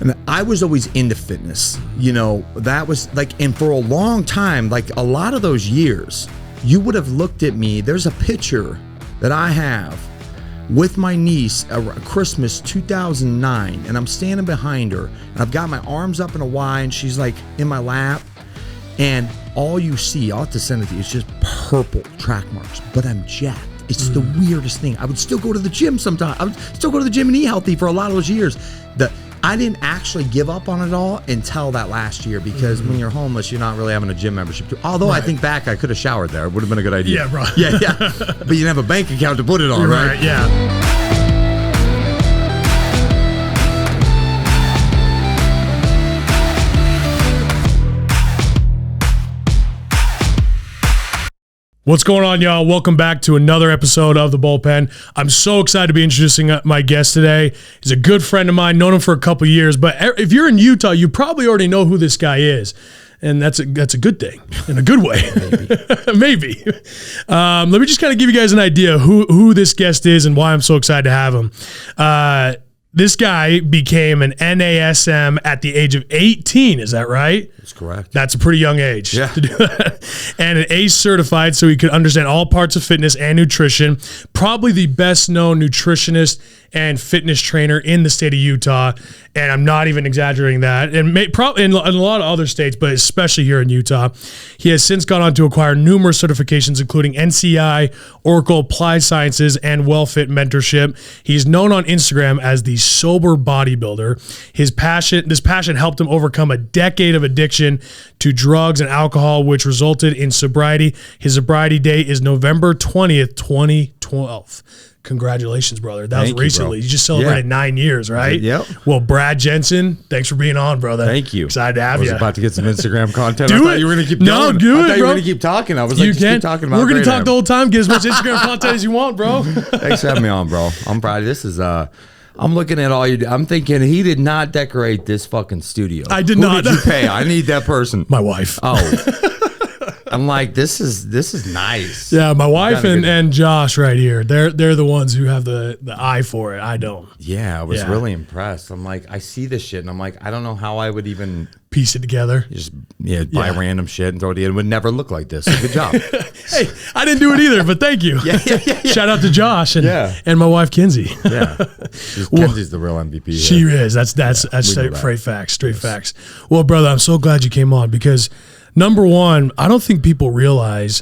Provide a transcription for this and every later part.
And I was always into fitness. You know, that was like, and for a long time, like a lot of those years, you would have looked at me. There's a picture that I have with my niece at Christmas 2009, and I'm standing behind her, and I've got my arms up in a Y, and she's like in my lap, and all you see, I'll have to send it to you, it's just purple track marks, but I'm jacked. It's the weirdest thing. I would still go to the gym sometimes. I would still go to the gym and eat healthy for a lot of those years. I didn't actually give up on it all until that last year, because when you're homeless, you're not really having a gym membership. Although I think back, I could have showered there. It would have been a good idea. Yeah, bro. Yeah. But you didn't have a bank account to put it on, right? Yeah. What's going on, y'all? Welcome back to another episode of The Bullpen. I'm so excited to be introducing my guest today. He's a good friend of mine, known him for a couple years, but if you're in Utah, you probably already know who this guy is, and that's a good thing, in a good way. Maybe. Let me just kind of give you guys an idea who this guest is and why I'm so excited to have him. This guy became an NASM at the age of 18. Is that right? That's correct. That's a pretty young age to do that. And an ACE certified, so he could understand all parts of fitness and nutrition. Probably the best known nutritionist and fitness trainer in the state of Utah. And I'm not even exaggerating that. And probably in a lot of other states, but especially here in Utah. He has since gone on to acquire numerous certifications, including NCI, Oracle Applied Sciences, and WellFit Mentorship. He's known on Instagram as the sober bodybuilder. This passion helped him overcome a decade of addiction to drugs and alcohol, which resulted in sobriety. His sobriety date is November 20th, 2012. Congratulations, brother. That was recently. You just celebrated 9 years, right? Yep. Well, Brad Jensen, thanks for being on, brother. Thank you. Excited to have you. I was about to get some Instagram content. Do I thought it. you were going to keep No, going. do I it, thought you bro. were going to keep talking. I was like, just keep talking about it. We're going to talk the whole time. Get as much Instagram content as you want, bro. Thanks for having me on, bro. I'm proud. This is, I'm looking at all you do. I'm thinking he did not decorate this fucking studio. I did not. Who did you pay? I need that person. My wife. Oh. I'm like, this is nice. Yeah, my wife and Josh right here. They're the ones who have the eye for it. I don't. Yeah, I was really impressed. I'm like, I see this shit, and I'm like, I don't know how I would even piece it together. Just buy random shit and throw it in. It would never look like this. So good job. Hey, I didn't do it either, but thank you. Yeah. Shout out to Josh and my wife Kinsey. Yeah, Kenzie's the real MVP. She is. That's straight facts. Well, brother, I'm so glad you came on because. Number one, I don't think people realize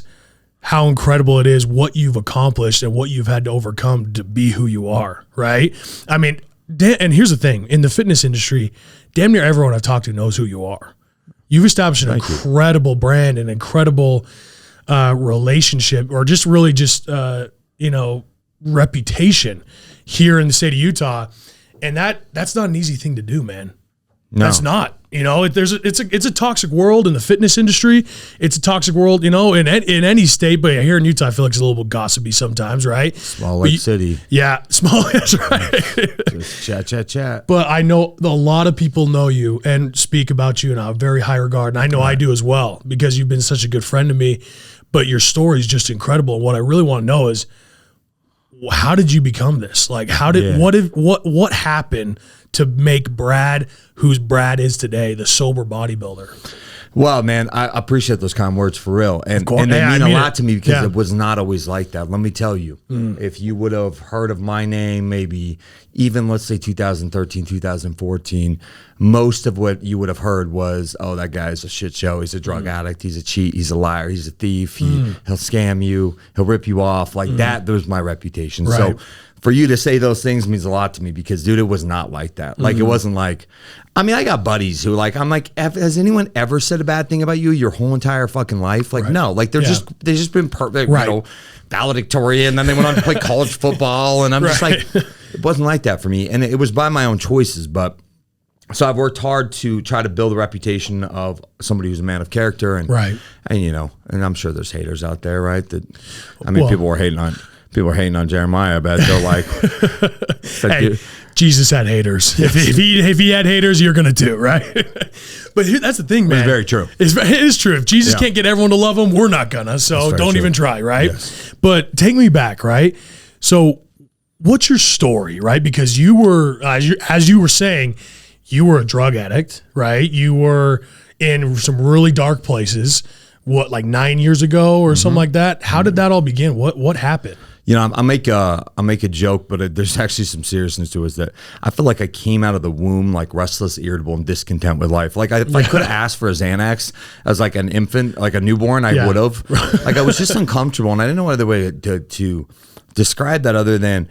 how incredible it is what you've accomplished and what you've had to overcome to be who you are, right? I mean, and here's the thing. In the fitness industry, damn near everyone I've talked to knows who you are. You've established an incredible brand, an incredible relationship, or just really reputation here in the state of Utah. And that's not an easy thing to do, man. No. That's not. It's a toxic world in the fitness industry. It's a toxic world, in any state. But here in Utah, I feel like it's a little bit gossipy sometimes, right? Small lake city. Yeah, small. That's right. Just chat. But I know a lot of people know you and speak about you in a very high regard, and I know I do as well because you've been such a good friend to me. But your story is just incredible. And what I really want to know is, how did you become this? Like, what happened to make Brad, who's Brad is today, the sober bodybuilder? Well, man, I appreciate those kind words for real. And they mean a lot to me because it was not always like that. Let me tell you, if you would have heard of my name, maybe even let's say 2013, 2014, most of what you would have heard was, oh, that guy's a shit show. He's a drug addict. He's a cheat. He's a liar. He's a thief. He'll scam you. He'll rip you off. Like that was my reputation. Right. So for you to say those things means a lot to me because, dude, it was not like that. Like, it wasn't like, I mean, I got buddies who I'm like, has anyone ever said a bad thing about you your whole entire fucking life? Like, no, like they've just been perfect, valedictorian, and then they went on to play college football. And I'm just like, it wasn't like that for me. And it was by my own choices. But so I've worked hard to try to build a reputation of somebody who's a man of character. And, and I'm sure there's haters out there, right? People were hating on Jeremiah, I bet. They're like, hey, Jesus had haters. Yes. If he had haters, you're going to too, right? But that's the thing, man. It's very true. It is true. If Jesus can't get everyone to love him, we're not going to. So don't even try, right? Yes. But take me back, right? So what's your story, right? Because you were, as you were saying, you were a drug addict, right? You were in some really dark places, what, like 9 years ago or something like that? How did that all begin? What happened? You know, I make a joke, but there's actually some seriousness to it. Is that I feel like I came out of the womb like restless, irritable, and discontent with life. Like if I could have asked for a Xanax as like an infant, like a newborn, I would have. Like I was just uncomfortable, and I didn't know other way to describe that other than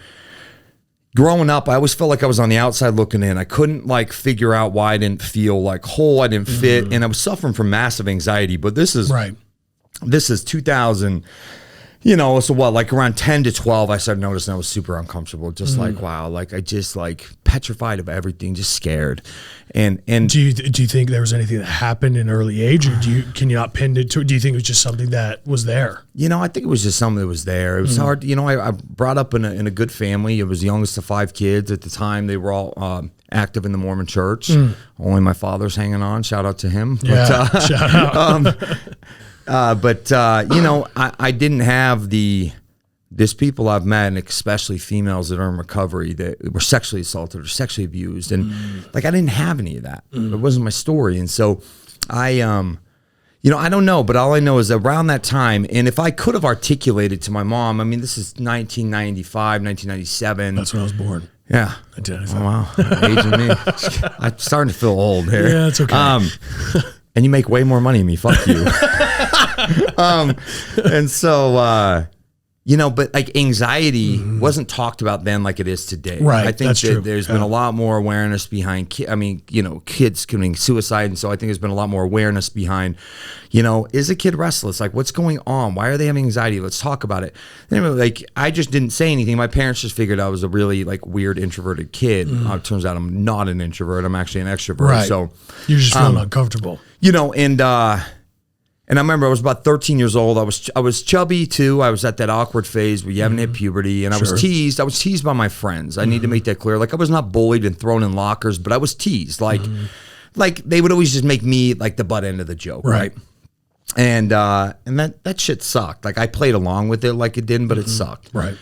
growing up. I always felt like I was on the outside looking in. I couldn't like figure out why I didn't feel like whole. I didn't fit, and I was suffering from massive anxiety. But this is 2000. You know, so what, like around 10 to 12, I started noticing I was super uncomfortable. Just like, wow, like I just like petrified of everything, just scared. And do you think there was anything that happened in early age, or can you not pin it to it? Do you think it was just something that was there? You know, I think it was just something that was there. It was hard. You know, I brought up in a good family. I was the youngest of 5 kids at the time. They were all active in the Mormon church. Only my father's hanging on. Shout out to him. Yeah, but, shout out. You know, I didn't have there's people I've met, and especially females that are in recovery that were sexually assaulted or sexually abused. And like, I didn't have any of that. It wasn't my story. And so you know, I don't know, but all I know is around that time, and if I could have articulated to my mom, I mean, this is 1995, 1997. That's when I was born. Yeah. 1995. Oh, wow. Aging me. I'm starting to feel old here. Yeah, it's okay. And you make way more money than me. Fuck you. And so, you know, but like anxiety wasn't talked about then like it is today. Right. I think there's been a lot more awareness behind, kids committing suicide. And so I think there's been a lot more awareness behind, you know, is a kid restless? Like, what's going on? Why are they having anxiety? Let's talk about it. Anyway, like, I just didn't say anything. My parents just figured I was a really like weird introverted kid. It turns out I'm not an introvert. I'm actually an extrovert. Right. So you're just feeling uncomfortable. You know, and I remember I was about 13 years old. I was chubby too. I was at that awkward phase where you haven't hit puberty, and I was teased. I was teased by my friends. I need to make that clear. Like, I was not bullied and thrown in lockers, but I was teased. Like they would always just make me like the butt end of the joke, right? And that shit sucked. Like, I played along with it like it didn't, but it sucked. Right.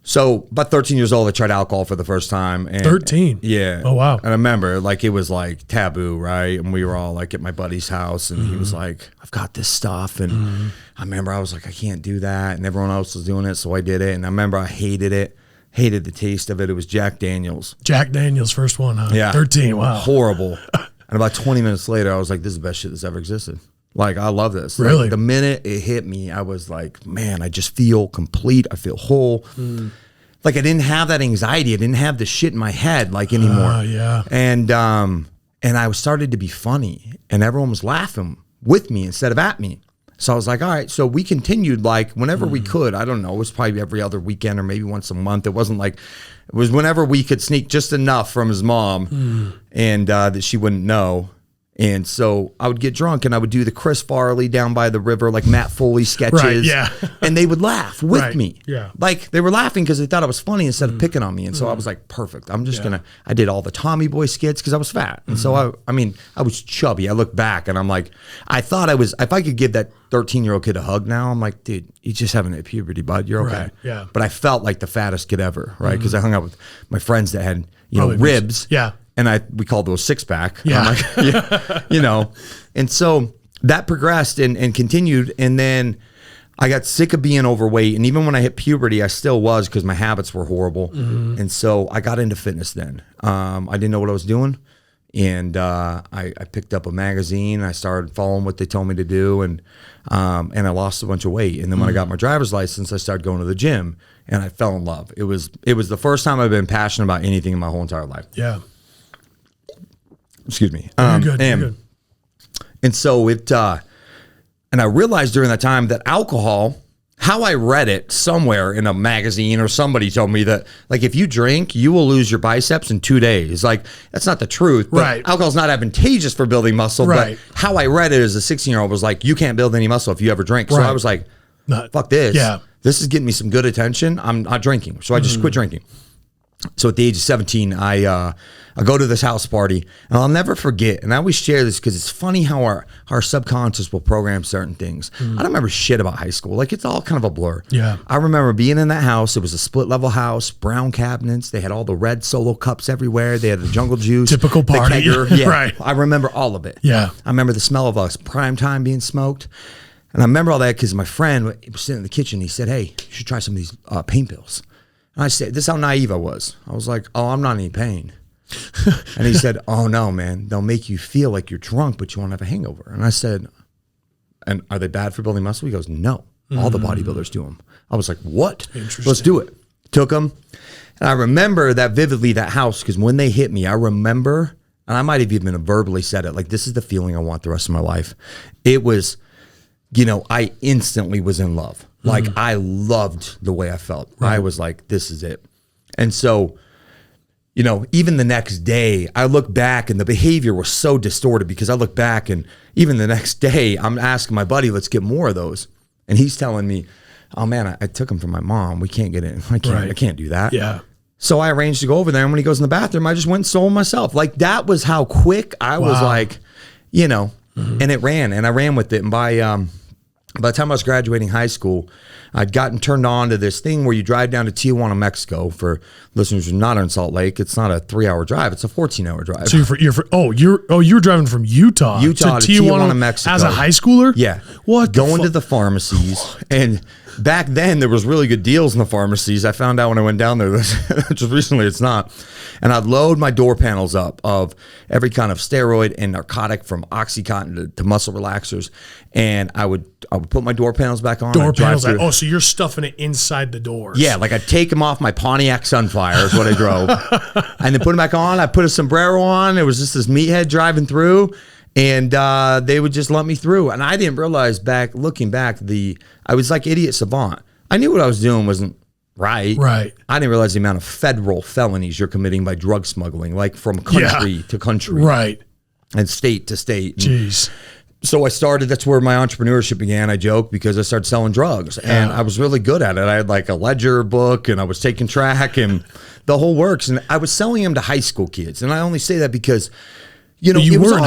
So about 13 years old, I tried alcohol for the first time. And 13? Yeah. Oh, wow. And I remember, like, it was like taboo, right? And we were all like at my buddy's house, and he was like, I've got this stuff. And I remember I was like, I can't do that. And everyone else was doing it, so I did it. And I remember I hated it. Hated the taste of it. It was Jack Daniels. Jack Daniels, first one, huh? Yeah. 13, wow. Horrible. And about 20 minutes later, I was like, this is the best shit that's ever existed. Like, I love this. Really? Like, the minute it hit me, I was like, man, I just feel complete. I feel whole. Like, I didn't have that anxiety. I didn't have the shit in my head like anymore. Yeah. And I started to be funny, and everyone was laughing with me instead of at me. So I was like, all right. So we continued like whenever we could. I don't know. It was probably every other weekend or maybe once a month. It wasn't like, it was whenever we could sneak just enough from his mom and that she wouldn't know. And so I would get drunk and I would do the Chris Farley down by the river, like Matt Foley sketches. Right, yeah. And they would laugh with me. Yeah. Like, they were laughing because they thought I was funny instead of picking on me. And so I was like, perfect. I'm just I did all the Tommy Boy skits because I was fat. And so I was chubby. I look back and I'm like, I thought I was, if I could give that 13-year-old kid a hug now, I'm like, dude, you just haven't hit puberty, bud. You're okay. Right, yeah. But I felt like the fattest kid ever, right? Because I hung out with my friends that had, ribs. Yeah. And we called those six-pack. Yeah. I'm like, And so that progressed and continued. And then I got sick of being overweight. And even when I hit puberty, I still was because my habits were horrible. And so I got into fitness then. I didn't know what I was doing. And I picked up a magazine. I started following what they told me to do. And I lost a bunch of weight. And then when I got my driver's license, I started going to the gym. And I fell in love. It was the first time I've been passionate about anything in my whole entire life. Yeah. Excuse me. You're good. You're good. And so and I realized during that time that alcohol, how I read it somewhere in a magazine or somebody told me that, like, if you drink, you will lose your biceps in 2 days. Like, that's not the truth. But right. Alcohol's not advantageous for building muscle. Right. But how I read it as a 16-year-old was like, you can't build any muscle if you ever drink. So I was like, fuck this. Yeah. This is getting me some good attention. I'm not drinking. So I just quit drinking. So at the age of 17, I go to this house party, and I'll never forget, and I always share this because it's funny how our subconscious will program certain things. I don't remember shit about high school. Like, it's all kind of a blur. Yeah. I remember being in that house. It was a split-level house, brown cabinets. They had all the red Solo cups everywhere. They had the jungle juice. Typical party. Yeah. Right. I remember all of it. Yeah. I remember the smell of us prime time being smoked. And I remember all that because my friend was sitting in the kitchen. He said, hey, you should try some of these pain pills. And I said, this is how naive I was. I was like, oh, I'm not in any pain. And he said, oh, no, man. They'll make you feel like you're drunk, but you won't have a hangover. And I said, and are they bad for building muscle? He goes, no. All the bodybuilders do them. I was like, what? Let's do it. Took them. And I remember that vividly, that house, because when they hit me, I remember, and I might have even verbally said it, like, this is the feeling I want the rest of my life. It was, you know, I instantly was in love. Like, I loved the way I felt. Right. I was like, this is it. And so, you know, even the next day, I look back and the behavior was so distorted because I look back and even the next day, I'm asking my buddy, let's get more of those. And he's telling me, oh man, I took them from my mom. We can't get in. I can't do that. Yeah. So I arranged to go over there. And when he goes in the bathroom, I just went and sold myself. Like, that was how quick I was, like, you know, and it ran, and I ran with it. And by the time I was graduating high school, I'd gotten turned on to this thing where you drive down to Tijuana, Mexico. For listeners who are not in Salt Lake, it's not a 3-hour drive; it's a 14-hour drive. So you were driving from Utah to Tijuana, Mexico as a high schooler. Yeah, going to the pharmacies, and back then there was really good deals in the pharmacies. I found out when I went down there, just recently, it's not. And I'd load my door panels up of every kind of steroid and narcotic, from OxyContin to muscle relaxers, and I would put my door panels back on. Door panels. So you're stuffing it inside the doors. Yeah, like I'd take them off my Pontiac Sunfire is what I drove, and then put them back on. I put a sombrero on. It was just this meathead driving through, and they would just let me through. And I didn't realize, looking back, I was like idiot savant. I knew what I was doing wasn't right. I didn't realize the amount of federal felonies you're committing by drug smuggling, like from country to country, and state to state. Jeez. So that's where my entrepreneurship began. I joke because I started selling drugs, and I was really good at it. I had like a ledger book, and I was taking track and the whole works. And I was selling them to high school kids. And I only say that because, you know, you were in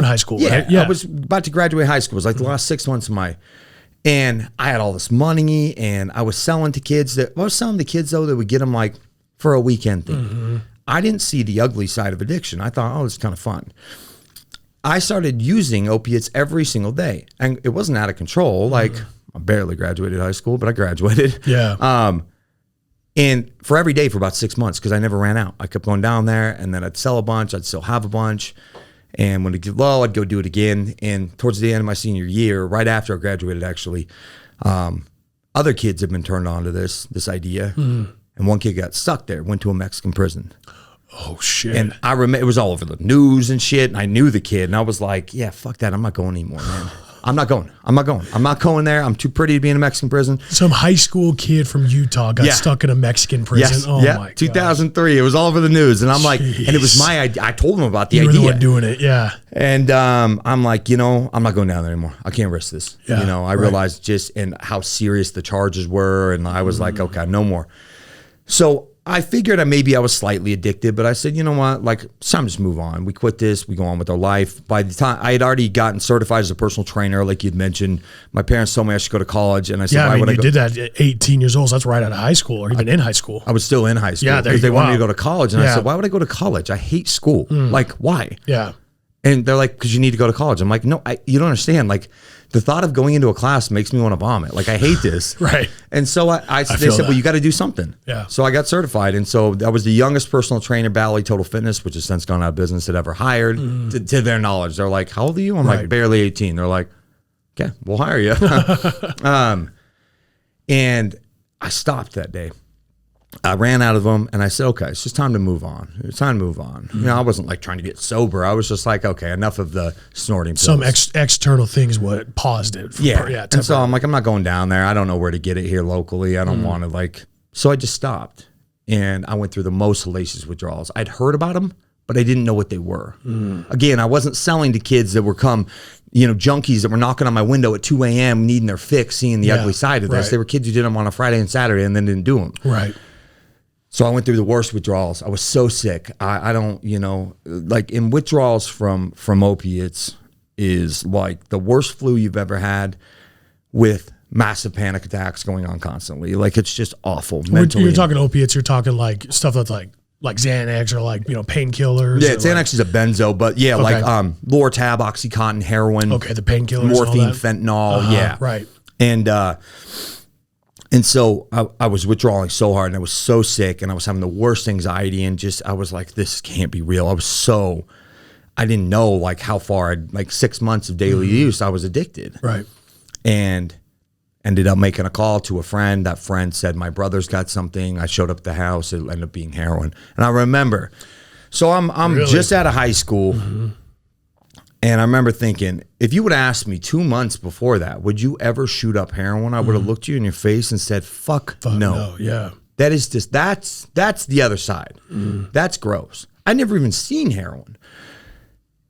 high school, right? Yeah, I was about to graduate high school. It was like the last 6 months of and I had all this money, and I was selling to kids though, that would get them like for a weekend thing. I didn't see the ugly side of addiction. I thought, oh, it's kind of fun. I started using opiates every single day, and it wasn't out of control. Like, I barely graduated high school, but I graduated. Yeah. And for every day for about 6 months, because I never ran out. I kept going down there, and then I'd sell a bunch. I'd still have a bunch. And when it get low, I'd go do it again. And towards the end of my senior year, right after I graduated, actually, other kids had been turned on to this idea. And one kid got stuck there, went to a Mexican prison. Oh, shit. And I remember it was all over the news and shit. And I knew the kid. And I was like, yeah, fuck that. I'm not going anymore, man. I'm not going there. I'm too pretty to be in a Mexican prison. Some high school kid from Utah got stuck in a Mexican prison. Yes. Oh, my God. 2003. It was all over the news. And I'm like, and it was my idea. I told him about the idea. You were the one doing it, yeah. And I'm like, you know, I'm not going down there anymore. I can't risk this. Yeah, you know, I realized and how serious the charges were. And I was like, okay, no more. So I figured maybe I was slightly addicted, but I said, you know what, like, it's time to just move on. We quit this, we go on with our life. By the time I had already gotten certified as a personal trainer, like you'd mentioned, my parents told me I should go to college, and I said, why would I go? You did that at 18 years old, so that's right out of high school, or even in high school. I was still in high school, because they wanted me to go to college, and I said, why would I go to college? I hate school. Like, why? Yeah. And they're like, because you need to go to college. I'm like, no, you don't understand. Like, the thought of going into a class makes me want to vomit. Like, I hate this. Right. And so they said, well, you got to do something. Yeah. So I got certified. And so I was the youngest personal trainer Valley Total Fitness, which has since gone out of business, had ever hired. To their knowledge. They're like, how old are you? I'm like, barely 18. They're like, okay, we'll hire you. And I stopped that day. I ran out of them, and I said, okay, it's just time to move on. It's time to move on. You know, I wasn't like trying to get sober. I was just like, okay, enough of the snorting pills. Some external things what paused it. And so I'm like, I'm not going down there. I don't know where to get it here locally. I don't want to so I just stopped, and I went through the most hellacious withdrawals. I'd heard about them, but I didn't know what they were. Again, I wasn't selling to kids that were junkies that were knocking on my window at 2 a.m. needing their fix, seeing the ugly side of this. They were kids who did them on a Friday and Saturday and then didn't do them. Right. So I went through the worst withdrawals. I was so sick. I don't, you know, like in withdrawals from opiates is like the worst flu you've ever had with massive panic attacks going on constantly. Like it's just awful. Mentally. You're talking opiates. You're talking like stuff that's like Xanax or like, you know, painkillers. Yeah, Xanax is a benzo, but yeah, okay. Like Lortab, OxyContin, heroin. Okay, the painkillers. Morphine, fentanyl. Yeah. Right. And so I was withdrawing so hard and I was so sick and I was having the worst anxiety and just, I was like, this can't be real. I didn't know like how far, like 6 months of daily use, I was addicted. Right. And ended up making a call to a friend. That friend said, my brother's got something. I showed up at the house. It ended up being heroin. And I remember, so I'm really? Just out of high school. And I remember thinking, if you would ask me 2 months before that, would you ever shoot up heroin? I would have looked you in your face and said, fuck no. Yeah. That is just, that's the other side. That's gross. I never even seen heroin.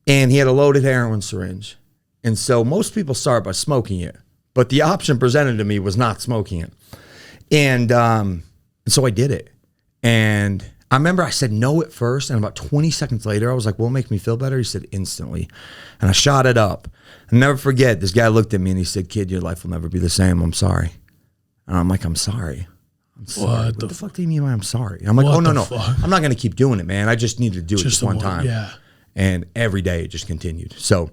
And he had a loaded heroin syringe. And so most people start by smoking it. But the option presented to me was not smoking it. And so I did it. And I remember I said no at first, and about 20 seconds later, I was like, will it make me feel better? He said, instantly. And I shot it up. I'll never forget, this guy looked at me and he said, kid, your life will never be the same. I'm sorry. And I'm like, I'm sorry. I'm sorry. What the fuck do you mean I'm sorry? I'm like, oh, no. I'm not going to keep doing it, man. I just need to do it just one time. Yeah. And every day it just continued. So,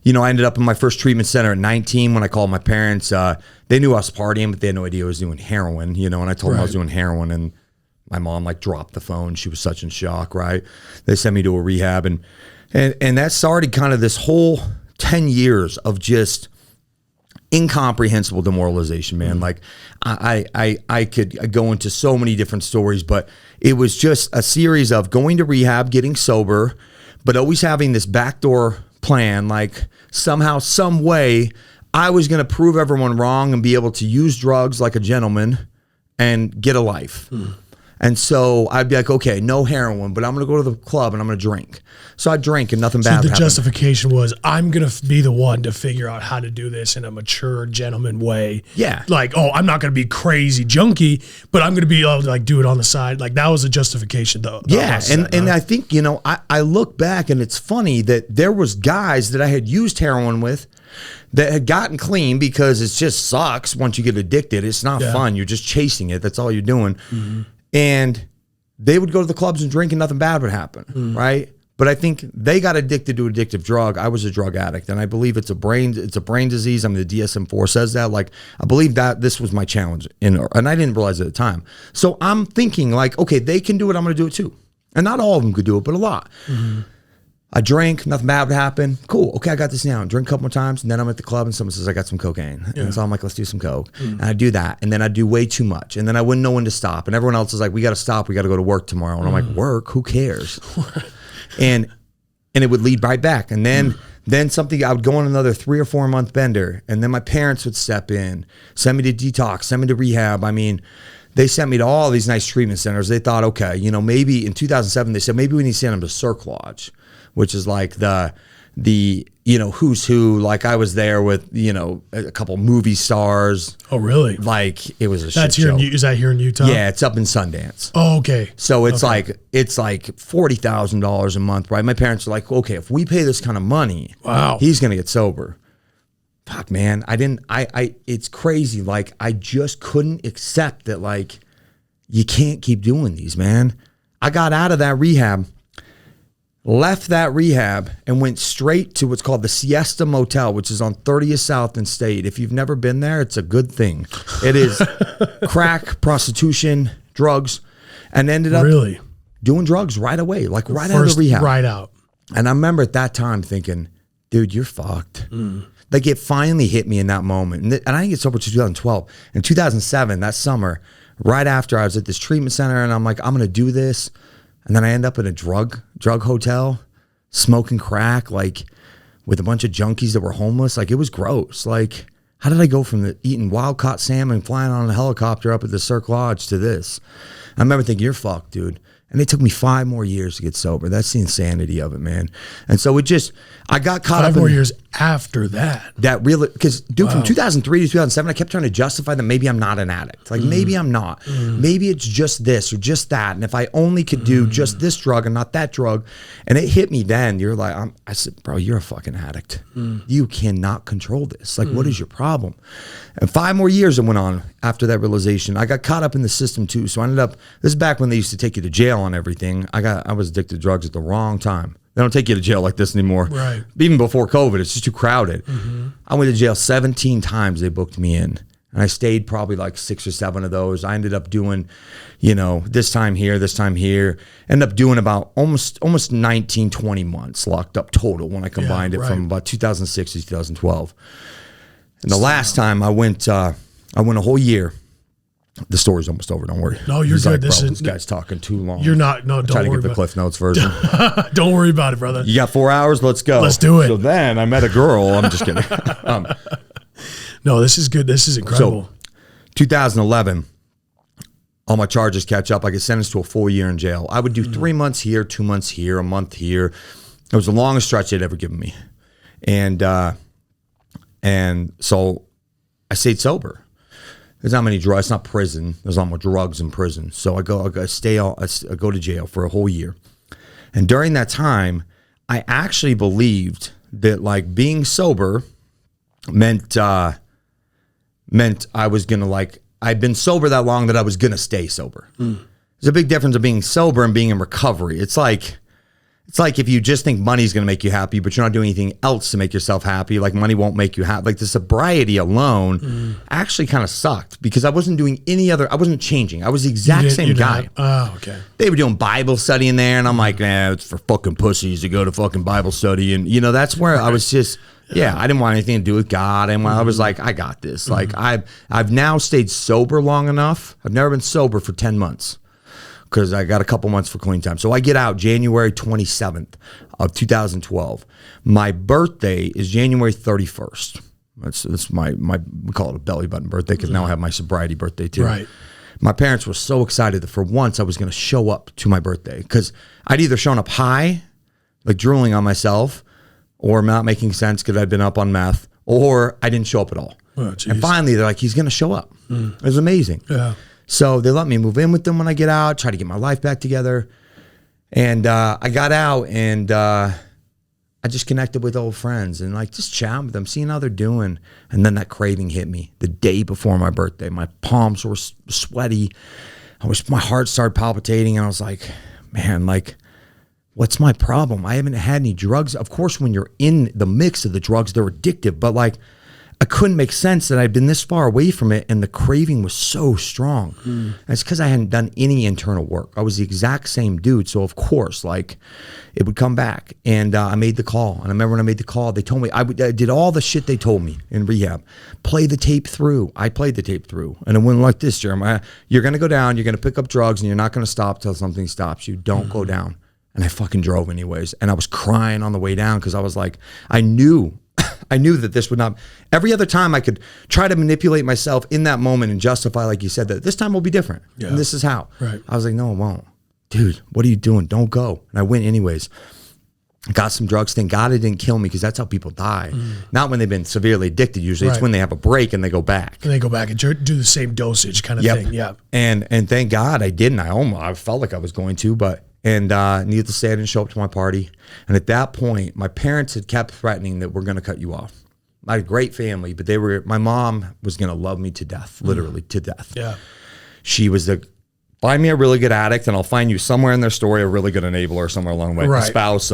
you know, I ended up in my first treatment center at 19 when I called my parents. They knew I was partying, but they had no idea I was doing heroin, you know, and I told them I was doing heroin, and my mom like dropped the phone. She was such in shock, right? They sent me to a rehab, and that started kind of this whole 10 years of just incomprehensible demoralization, man. Like I could go into so many different stories, but it was just a series of going to rehab, getting sober, but always having this backdoor plan, like somehow, some way, I was going to prove everyone wrong and be able to use drugs like a gentleman and get a life. And so I'd be like, okay, no heroin, but I'm going to go to the club and I'm going to drink. So I drink and nothing bad happened. So the justification was, I'm going to be the one to figure out how to do this in a mature gentleman way. Yeah. Like, oh, I'm not going to be crazy junkie, but I'm going to be able to like do it on the side. Like that was a justification though. Yeah. And I think, you know, I look back and it's funny that there was guys that I had used heroin with that had gotten clean, because it just sucks once you get addicted. It's not fun. You're just chasing it. That's all you're doing. And they would go to the clubs and drink and nothing bad would happen, right? But I think they got addicted to addictive drug. I was a drug addict, and I believe it's a brain disease. I mean, the DSM-4 says that. Like, I believe that this was my challenge, and I didn't realize it at the time. So I'm thinking like, okay, they can do it. I'm going to do it too. And not all of them could do it, but a lot. I drink, nothing bad would happen. Cool. Okay, I got this now. Drink a couple more times, and then I'm at the club, and someone says, I got some cocaine. And so I'm like, let's do some coke. And I do that, and then I do way too much, and then I wouldn't know when to stop. And everyone else is like, we got to stop. We got to go to work tomorrow. And I'm like, work? Who cares? and it would lead right back. And then something, I would go on another 3 or 4 month bender, and then my parents would step in, send me to detox, send me to rehab. I mean, they sent me to all these nice treatment centers. They thought, okay, you know, maybe in 2007, they said, maybe we need to send them to Cirque Lodge, which is like the you know, who's who. Like I was there with, you know, a couple movie stars. Oh, really? Like it was a That's shit here show. Is that here in Utah? Yeah, it's up in Sundance. Oh, okay. So it's like $40,000 a month, right? My parents are like, okay, if we pay this kind of money, wow, he's gonna get sober. Fuck, man, it's crazy. Like I just couldn't accept that. Like you can't keep doing these, man. I got out of that rehab. Left that rehab and went straight to what's called the Siesta Motel, which is on 30th South and State. If you've never been there, it's a good thing. It is crack, prostitution, drugs, and ended up doing drugs right away, like right out of the rehab. Right out. And I remember at that time thinking, dude, you're fucked. Like it finally hit me in that moment. And I didn't get sober until 2012. In 2007, that summer, right after I was at this treatment center, and I'm like, I'm going to do this. And then I end up in a drug hotel, smoking crack, like with a bunch of junkies that were homeless. Like it was gross. Like, how did I go from eating wild-caught salmon, flying on a helicopter up at the Cirque Lodge to this? I remember thinking, you're fucked, dude. And it took me 5 more years to get sober. That's the insanity of it, man. And so I got caught up in 5 more years after that. That really, because dude, from 2003 to 2007, I kept trying to justify that maybe I'm not an addict. Like maybe I'm not. Maybe it's just this or just that. And if I only could do just this drug and not that drug. And it hit me then. You're like, I said, bro, you're a fucking addict. You cannot control this. Like, what is your problem? And 5 more years it went on after that realization. I got caught up in the system too. So I ended up, this is back when they used to take you to jail on everything. I was addicted to drugs at the wrong time. They don't take you to jail like this anymore. Right. Even before COVID, it's just too crowded. I went to jail 17 times. They booked me in. And I stayed probably like 6 or 7 of those. I ended up doing, this time here, this time here. Ended up doing about almost 19, 20 months locked up total when I combined it from about 2006 to 2012. And the last time I went a whole year. The story's almost over. Don't worry. No, you're good. Like, this guy's talking too long. You're not. No, don't try to worry get the Cliff Notes version. Don't worry about it, brother. You got 4 hours. Let's go. Let's do it. So then I met a girl. I'm just kidding. No, this is good. This is incredible. So 2011, all my charges catch up. I get sentenced to a full year in jail. I would do 3 months here, 2 months here, a month here. It was the longest stretch they'd ever given me, and so I stayed sober. There's not many drugs. It's not prison. There's not more drugs in prison. So I go to jail for a whole year. And during that time, I actually believed that like being sober meant I was going to I'd been sober that long that I was going to stay sober. There's a big difference of being sober and being in recovery. It's like if you just think money's going to make you happy, but you're not doing anything else to make yourself happy, like money won't make you happy. Like the sobriety alone actually kind of sucked because I wasn't doing I wasn't changing. I was the exact same guy. Oh, okay. They were doing Bible study in there and I'm like, it's for fucking pussies to go to fucking Bible study. And that's where I was just, I didn't want anything to do with God. And I was like, I got this. Like I've now stayed sober long enough. I've never been sober for 10 months. Because I got a couple months for clean time. So I get out January 27th of 2012. My birthday is January 31st. That's my we call it a belly button birthday because now I have my sobriety birthday too. Right. My parents were so excited that for once I was going to show up to my birthday because I'd either shown up high, like drooling on myself, or not making sense because I'd been up on meth, or I didn't show up at all. Oh, and finally they're like, he's going to show up. It was amazing. Yeah. So they let me move in with them when I get out, try to get my life back together. And I got out and I just connected with old friends and like just chatting with them, seeing how they're doing. And then that craving hit me the day before my birthday. My palms were sweaty. My heart started palpitating and I was like, man, like, what's my problem? I haven't had any drugs. Of course, when you're in the mix of the drugs, they're addictive, but like, I couldn't make sense that I'd been this far away from it and the craving was so strong. And it's because I hadn't done any internal work. I was the exact same dude. So of course, like it would come back and I made the call. And I remember when I made the call, they told me, I did all the shit they told me in rehab. Play the tape through. I played the tape through. And it went like this, Jeremiah. You're going to go down, you're going to pick up drugs and you're not going to stop till something stops you. Don't go down. And I fucking drove anyways. And I was crying on the way down because I was like, I knew that this would not, every other time I could try to manipulate myself in that moment and justify, like you said, that this time will be different. Yeah. And this is how. Right. I was like, no, it won't. Dude, what are you doing? Don't go. And I went anyways. Got some drugs. Thank God it didn't kill me because that's how people die. Not when they've been severely addicted usually. It's when they have a break and they go back. And they go back and do the same dosage kind of thing. Yeah. And thank God I didn't. I felt like I was going to, but needless to say, I didn't show up to my party. And at that point, my parents had kept threatening that we're going to cut you off. I had a great family, but my mom was going to love me to death, literally to death. Yeah. She was find me a really good addict and I'll find you somewhere in their story, a really good enabler somewhere along the way, a spouse.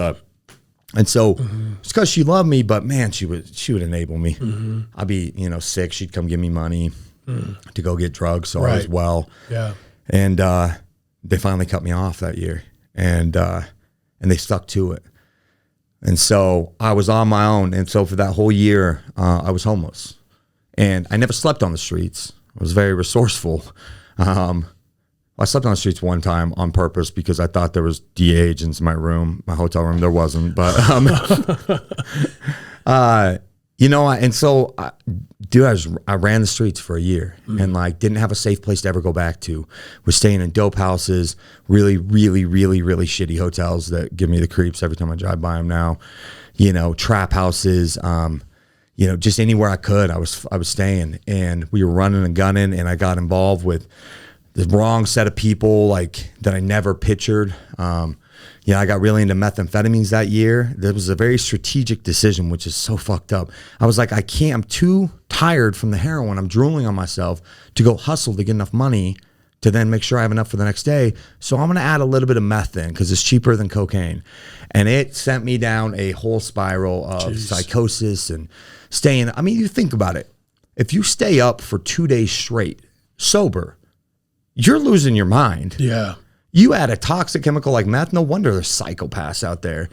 And so it's because she loved me, but man, she would enable me. I'd be, sick. She'd come give me money to go get drugs. So I was well. Yeah. And they finally cut me off that year. And they stuck to it. And so I was on my own. And so for that whole year, I was homeless. And I never slept on the streets. I was very resourceful. I slept on the streets one time on purpose because I thought there was DA agents in my room, my hotel room. There wasn't. But, dude, I ran the streets for a year and like didn't have a safe place to ever go back to. Was staying in dope houses, really, really, really, really shitty hotels that give me the creeps every time I drive by them now. You know, trap houses, you know, just anywhere I could, I was staying. And we were running and gunning, and I got involved with the wrong set of people like that I never pictured. You know, I got really into methamphetamines that year. That was a very strategic decision, which is so fucked up. I was like, I'm too tired from the heroin. I'm drooling on myself to go hustle to get enough money to then make sure I have enough for the next day. So I'm going to add a little bit of meth in because it's cheaper than cocaine. And it sent me down a whole spiral of psychosis and staying. I mean, you think about it. If you stay up for 2 days straight, sober, you're losing your mind. Yeah. You add a toxic chemical like meth, no wonder there's psychopaths out there.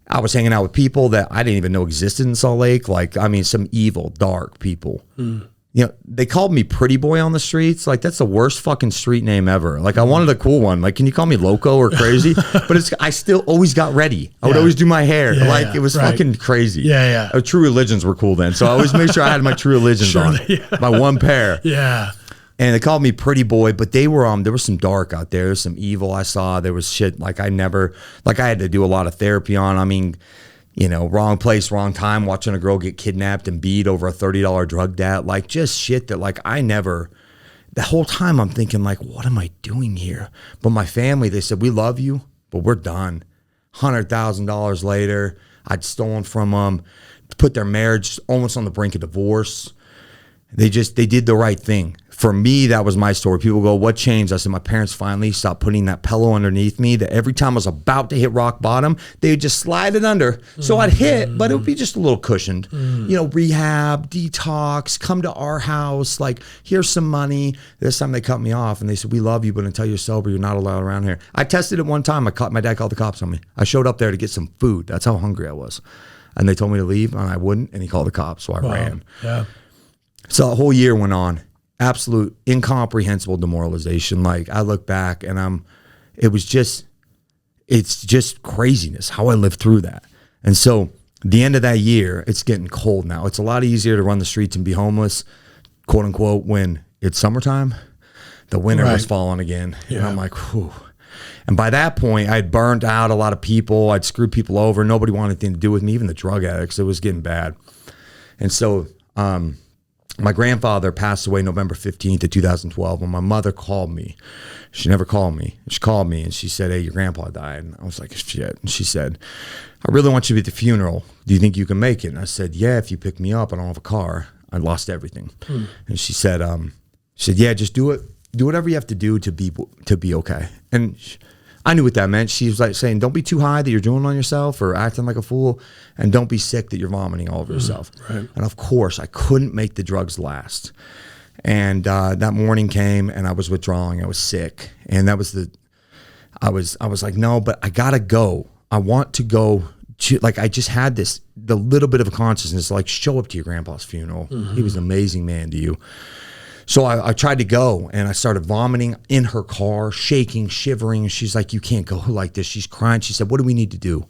I was hanging out with people that I didn't even know existed in Salt Lake. Like, I mean, some evil, dark people. You know, they called me Pretty Boy on the streets. Like, that's the worst fucking street name ever. Like, I wanted a cool one. Like, can you call me Loco or Crazy? But I still always got ready. I would always do my hair. Like, it was fucking crazy. True Religions were cool then. So I always made sure I had my True Religions on. My one pair. And they called me Pretty Boy, but they were there was some dark out there. There was some evil I saw. There was shit like I had to do a lot of therapy on. I mean, you know, wrong place, wrong time, watching a girl get kidnapped and beat over a $30 drug debt. Like just shit that like the whole time I'm thinking like, what am I doing here? But my family, they said, we love you, but we're done. $100,000 later, I'd stolen from them, put their marriage almost on the brink of divorce. They did the right thing. For me, that was my story. People go, what changed? I said, my parents finally stopped putting that pillow underneath me that every time I was about to hit rock bottom, they would just slide it under. So I'd hit, but it would be just a little cushioned. You know, rehab, detox, come to our house, like, here's some money. This time they cut me off and they said, we love you, but until you're sober, you're not allowed around here. I tested it one time. My dad called the cops on me. I showed up there to get some food. That's how hungry I was. And they told me to leave and I wouldn't. And he called the cops, so I ran. So a whole year went on. Absolute incomprehensible demoralization. Like I look back and it's just craziness how I lived through that. And so the end of that year, it's getting cold now. It's a lot easier to run the streets and be homeless, quote unquote, when it's summertime. The winter was falling again. And I'm like, whew. And by that point, I'd burned out a lot of people. I'd screwed people over. Nobody wanted anything to do with me, even the drug addicts. It was getting bad. And so, my grandfather passed away November 15th of 2012 when my mother called me. She never called me. She called me and she said, hey, your grandpa died. And I was like, shit. And she said, I really want you to be at the funeral. Do you think you can make it? And I said, yeah, if you pick me up. I don't have a car. I lost everything. And she said, yeah, just do it. Do whatever you have to do to be okay. And I knew what that meant. She was like saying, don't be too high that you're drooling on yourself or acting like a fool, and don't be sick that you're vomiting all over yourself. And of course, I couldn't make the drugs last. And that morning came, and I was withdrawing. I was sick, and that was I was like, no, but I gotta go. I want to go. Like I just had the little bit of a consciousness, like show up to your grandpa's funeral. He was an amazing man to you. So I tried to go and I started vomiting in her car, shaking, shivering. And she's like, you can't go like this. She's crying. She said, what do we need to do?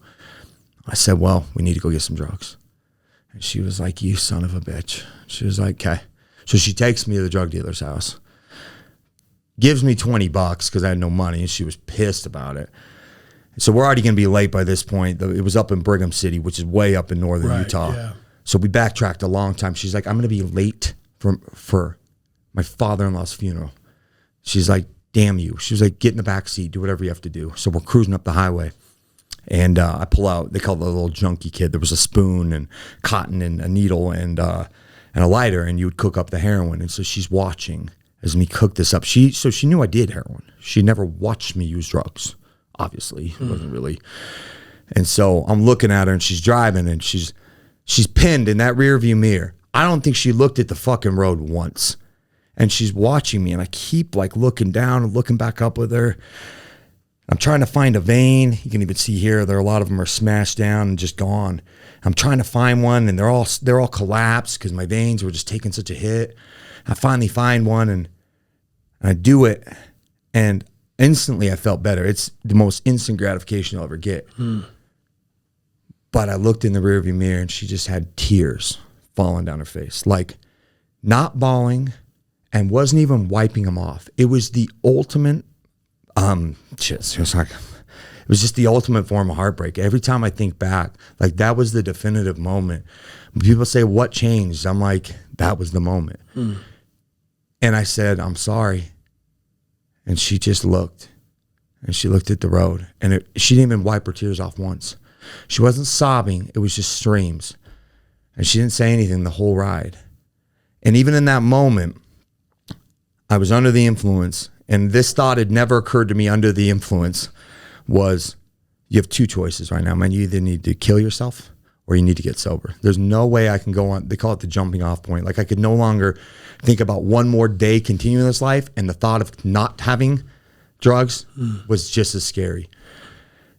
I said, well, we need to go get some drugs. And she was like, you son of a bitch. She was like, okay. So she takes me to the drug dealer's house, gives me $20 because I had no money. And she was pissed about it. So we're already going to be late by this point. It was up in Brigham City, which is way up in northern Utah. So we backtracked a long time. She's like, I'm going to be late for my father-in-law's funeral. She's like, damn you. She was like, get in the back seat, do whatever you have to do. So we're cruising up the highway. And I pull out, they call it the little junkie kid. There was a spoon and cotton and a needle and a lighter, and you would cook up the heroin. And so she's watching as me cook this up. So she knew I did heroin. She never watched me use drugs, obviously. It wasn't really. And so I'm looking at her, and she's driving, and she's pinned in that rear view mirror. I don't think she looked at the fucking road once. And she's watching me, and I keep like looking down and looking back up with her. I'm trying to find a vein. You can even see here, a lot of them are smashed down and just gone. I'm trying to find one, and they're all collapsed because my veins were just taking such a hit. I finally find one, and I do it, and instantly I felt better. It's the most instant gratification you'll ever get. But I looked in the rearview mirror, and she just had tears falling down her face. Like not bawling, and wasn't even wiping them off. It was the ultimate, it was just the ultimate form of heartbreak. Every time I think back, like that was the definitive moment. When people say, what changed? I'm like, that was the moment. And I said, I'm sorry. And she just looked. And she looked at the road. And she didn't even wipe her tears off once. She wasn't sobbing. It was just streams. And she didn't say anything the whole ride. And even in that moment, I was under the influence. And this thought had never occurred to me under the influence was, you have two choices right now, man. You either need to kill yourself or you need to get sober. There's no way I can go on. They call it the jumping off point. Like I could no longer think about one more day continuing this life. And the thought of not having drugs was just as scary.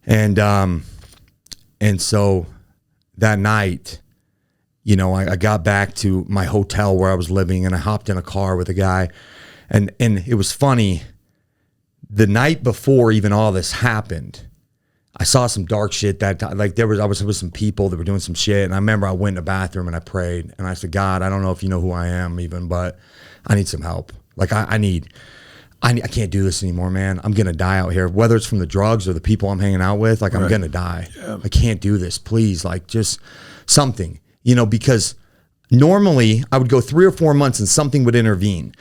And so that night, you know, I got back to my hotel where I was living and I hopped in a car with a guy. And it was funny. The night before even all this happened, I saw some dark shit that time. Like I was with some people that were doing some shit. And I remember I went in the bathroom and I prayed and I said, God, I don't know if you know who I am even, but I need some help. Like I can't do this anymore, man. I'm going to die out here, whether it's from the drugs or the people I'm hanging out with. Like I'm going to die. Yeah. I can't do this. Please. Like just something, you know, because normally I would go 3 or 4 months and something would intervene.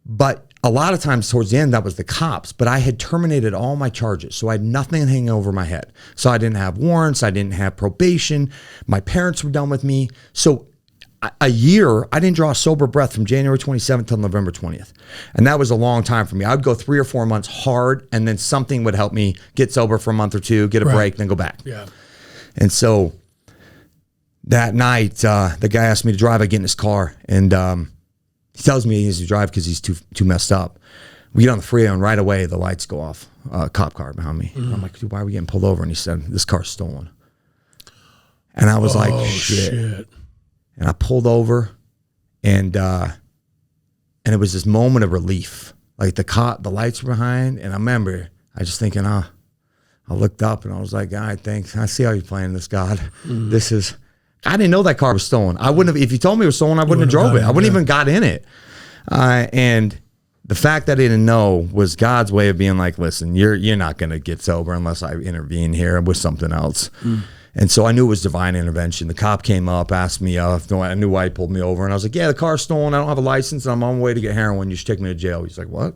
But a lot of times towards the end, that was the cops, but I had terminated all my charges. So I had nothing hanging over my head. So I didn't have warrants. I didn't have probation. My parents were done with me. So a year, I didn't draw a sober breath from January 27th till November 20th. And that was a long time for me. I would go 3 or 4 months hard, and then something would help me get sober for a month or two, get a break, then go back. Yeah. And so that night, the guy asked me to drive. I get in his car, and he tells me he needs to drive because he's too messed up. We get on the freeway, and right away, the lights go off. A cop car behind me. And I'm like, dude, why are we getting pulled over? And he said, this car's stolen. And I was like, shit. And I pulled over, and it was this moment of relief. Like the lights were behind, and I remember I just thinking, I looked up and I was like, all right, thanks. I see how you're playing this, God. I didn't know that car was stolen. I wouldn't have, if you told me it was stolen, I wouldn't have drove it. I wouldn't even got in it. And the fact that I didn't know was God's way of being like, listen, you're not going to get sober unless I intervene here with something else. And so I knew it was divine intervention. The cop came up, asked me, I knew why he pulled me over. And I was like, yeah, the car's stolen. I don't have a license. And I'm on my way to get heroin. You should take me to jail. He's like, what?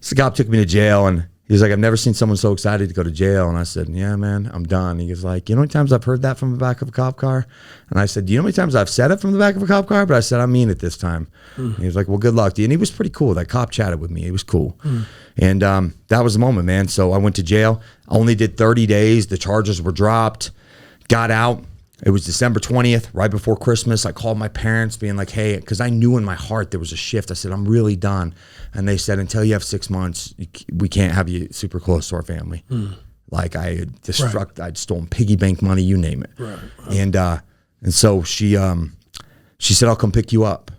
So the cop took me to jail, and he's like, I've never seen someone so excited to go to jail. And I said, yeah, man, I'm done. He was like, you know how many times I've heard that from the back of a cop car? And I said, do you know how many times I've said it from the back of a cop car? But I said, I mean it this time. And he was like, well, good luck to you. And he was pretty cool. That cop chatted with me. He was cool. And that was the moment, man. So I went to jail. I only did 30 days. The charges were dropped. Got out. It was December 20th, right before Christmas. I called my parents being like, hey, because I knew in my heart there was a shift. I said, I'm really done. And they said, until you have 6 months, we can't have you super close to our family. Like I had I'd stolen piggy bank money, you name it. And so she said, I'll come pick you up.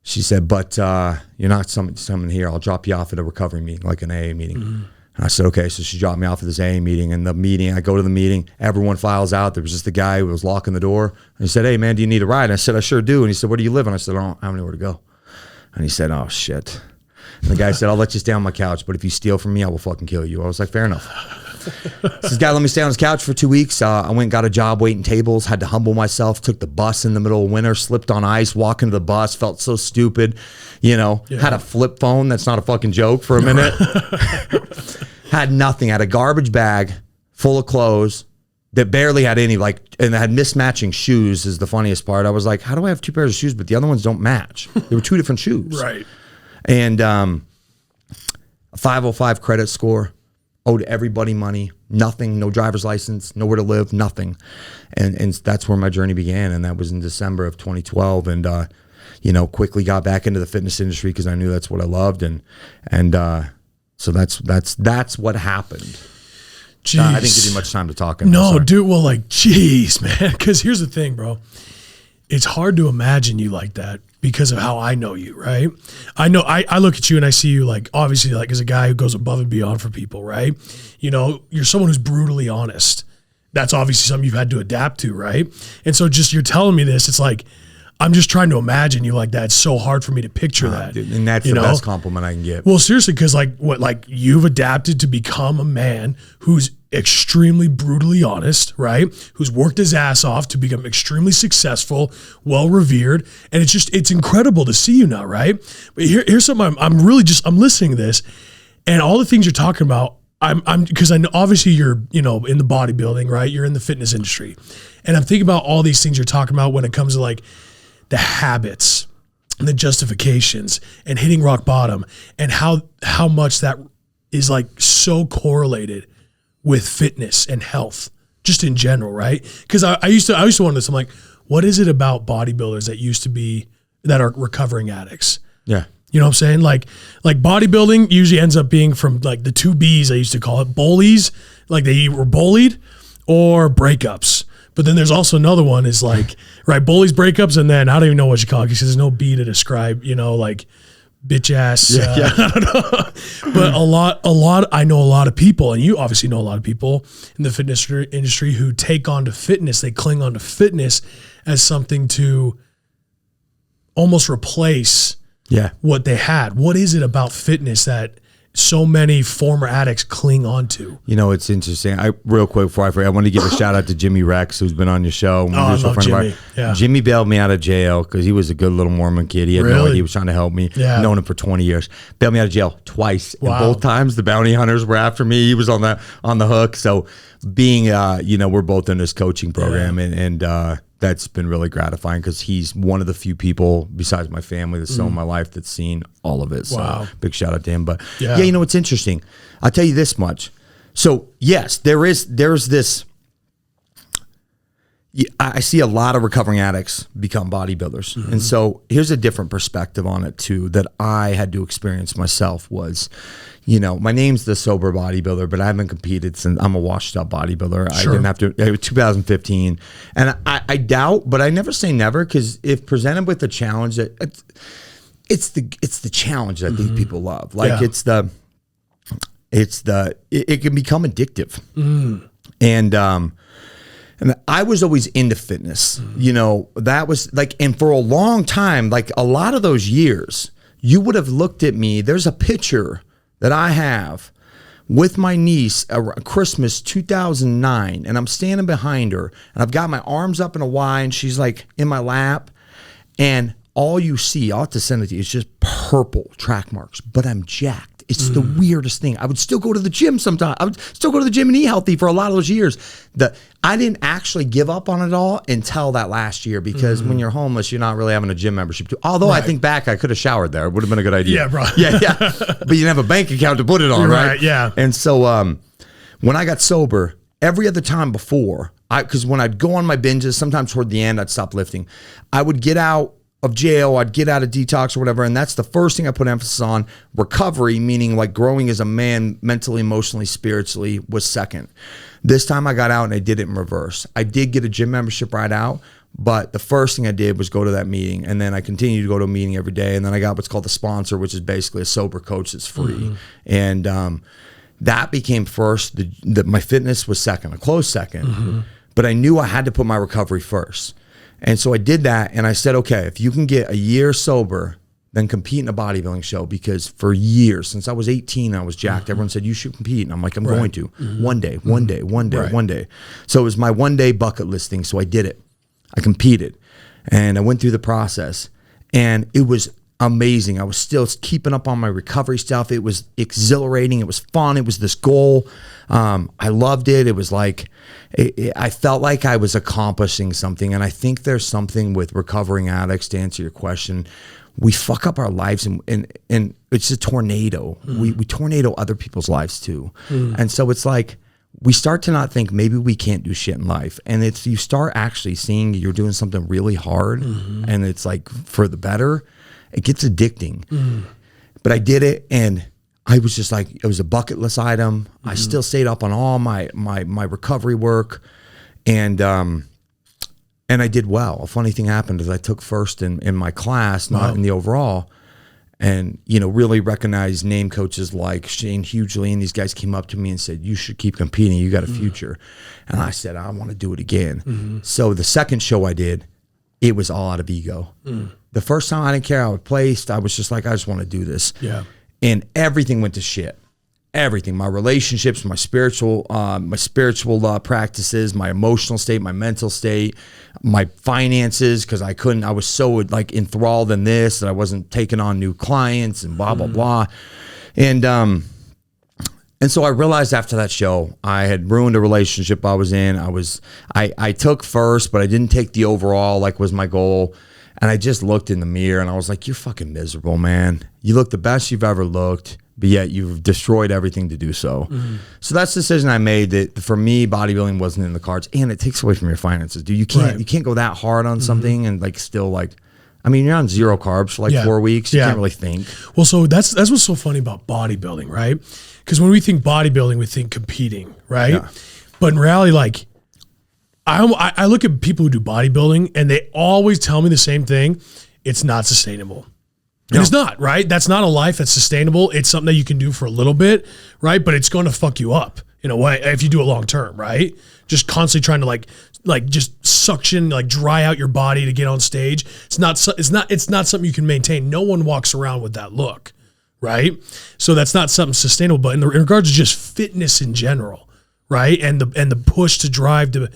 She said, but you're not someone here. I'll drop you off at a recovery meeting, like an AA meeting. And I said, okay. So she dropped me off at this AA meeting. And the meeting, I go to the meeting. Everyone files out. There was just a guy who was locking the door. And he said, hey, man, do you need a ride? And I said, I sure do. And he said, where do you live? And I said, I don't have anywhere to go. And he said, oh, shit. And the guy said, I'll let you stay on my couch, but if you steal from me, I will fucking kill you. I was like, fair enough. So this guy let me stay on his couch for 2 weeks. I went and got a job waiting tables, had to humble myself, took the bus in the middle of winter, slipped on ice, walking to the bus, felt so stupid, had a flip phone. That's not a fucking joke for a minute. Had nothing. Had a garbage bag full of clothes that barely had any, and had mismatching shoes is the funniest part. I was like, how do I have 2 pairs of shoes, but the other ones don't match? They were 2 different shoes. Right. And a 505 credit score, owed everybody money, nothing, no driver's license, nowhere to live, nothing. And that's where my journey began. And that was in December of 2012. And, quickly got back into the fitness industry because I knew that's what I loved. So that's what happened. Jeez. I didn't give you much time to talk. No, dude. Well, geez, man. Because here's the thing, bro. It's hard to imagine you like that because of how I know you, right? I know I look at you and I see you obviously as a guy who goes above and beyond for people, right? You're someone who's brutally honest. That's obviously something you've had to adapt to, right? And so just you're telling me this, it's like I'm just trying to imagine you like that. It's so hard for me to picture that. Dude, and that's the best compliment I can get. Well, seriously, because like you've adapted to become a man who's extremely brutally honest, right? Who's worked his ass off to become extremely successful, well revered, and it's incredible to see you now, right? But here's something I'm listening to this, and all the things you're talking about. I'm because I know obviously you're in the bodybuilding, right? You're in the fitness industry, and I'm thinking about all these things you're talking about when it comes to like the habits and the justifications and hitting rock bottom, and how much that is like so correlated with fitness and health just in general, right? Because I used to wonder this. I'm like, what is it about bodybuilders that are recovering addicts? Yeah. You know what I'm saying? Like bodybuilding usually ends up being from like the two B's, I used to call it, bullies, like they were bullied, or breakups. But then there's also another one is like, right, bullies, breakups, and then I don't even know what you call it because there's no B to describe, like bitch ass. I don't know. But I know a lot of people, and you obviously know a lot of people in the fitness industry who take on to fitness. They cling on to fitness as something to almost replace what they had. What is it about fitness that so many former addicts cling on to? It's interesting. Real quick before I forget, I want to give a shout out to Jimmy Rex, who's been on your show. I love Jimmy. Yeah. Jimmy bailed me out of jail because he was a good little Mormon kid. He had no idea. He was trying to help me. Yeah. Known him for 20 years. Bailed me out of jail twice. Wow. And both times the bounty hunters were after me. He was on the hook. So being, we're both in this coaching program, and that's been really gratifying because he's one of the few people besides my family that's still in my life that's seen all of it. So big shout out to him. But it's interesting. I'll tell you this much. So yes, there's this. I see a lot of recovering addicts become bodybuilders. Mm-hmm. And so here's a different perspective on it too that I had to experience myself was, my name's the sober bodybuilder, but I haven't competed since I'm a washed up bodybuilder. Sure. I didn't have to, it was 2015. And I doubt, but I never say never, because if presented with a challenge, it's the challenge that these people love. Like it can become addictive. Mm. And I was always into fitness, that was like, and for a long time, like a lot of those years, you would have looked at me. There's a picture that I have with my niece at Christmas 2009, and I'm standing behind her, and I've got my arms up in a Y, and she's like in my lap, and all you see, I'll have to send it to you, it's just purple track marks, but I'm jacked. It's the weirdest thing. I would still go to the gym sometimes. I would still go to the gym and eat healthy for a lot of those years. I didn't actually give up on it all until that last year, because when you're homeless, you're not really having a gym membership too. Although I think back, I could have showered there. It would have been a good idea. Yeah, bro. Yeah. But you didn't have a bank account to put it on, right? Yeah. And so when I got sober, every other time before, because when I'd go on my binges, sometimes toward the end, I'd stop lifting. I would get out of jail, I'd get out of detox or whatever, and that's the first thing I put emphasis on. Recovery, meaning like growing as a man mentally, emotionally, spiritually, was second. This time I got out and I did it in reverse. I did get a gym membership right out, but the first thing I did was go to that meeting, and then I continued to go to a meeting every day, and then I got what's called the sponsor, which is basically a sober coach that's free. And that became first. My fitness was second, a close second, but I knew I had to put my recovery first. And so I did that, and I said, okay, if you can get a year sober, then compete in a bodybuilding show, because for years, since I was 18, I was jacked. Everyone said, you should compete. And I'm like, I'm going to. One day. So it was my one day bucket list thing. So I did it. I competed, and I went through the process, and it was amazing. I was still keeping up on my recovery stuff. It was exhilarating. It was fun. It was this goal. I loved it. It was like, I felt like I was accomplishing something. And I think there's something with recovering addicts, to answer your question. We fuck up our lives, and it's a tornado. We tornado other people's lives too. And so it's like, we start to not think maybe we can't do shit in life. And it's, you start actually seeing you're doing something really hard, and it's like for the better. It gets addicting. But I did it, and I was just like, it was a bucket list item. I still stayed up on all my recovery work, and I did well. A funny thing happened is I took first in my class, not in the overall, and really recognized name coaches like Shane Hughley, and these guys came up to me and said, you should keep competing, you got a future. And I said, I want to do it again. So the second show I did, it was all out of ego. The first time I didn't care how it placed. I was just like, I just want to do this. Yeah. And everything went to shit. Everything, my relationships, my spiritual practices, my emotional state, my mental state, my finances, because I was so like enthralled in this that I wasn't taking on new clients and blah, blah, blah. And so I realized after that show, I had ruined a relationship I was in. I took first, but I didn't take the overall, like was my goal. And I just looked in the mirror and I was like, you're fucking miserable, man. You look the best you've ever looked, but yet you've destroyed everything to do so. So that's the decision I made, that for me, bodybuilding wasn't in the cards, and it takes away from your finances, dude. You can't go that hard on something and like still like, I mean, you're on 0 carbs for like 4 weeks. You can't really think. Well, so that's what's so funny about bodybuilding, right? Because when we think bodybuilding, we think competing, right? Yeah. But in reality, like I look at people who do bodybuilding and they always tell me the same thing. It's not sustainable. And it's not, right? That's not a life that's sustainable. It's something that you can do for a little bit, right? But it's going to fuck you up in a way if you do it long term, right? Just constantly trying to like just suction, like dry out your body to get on stage. It's not something you can maintain. No one walks around with that look, right? So that's not something sustainable. But in regards to just fitness in general, right? And the push to drive to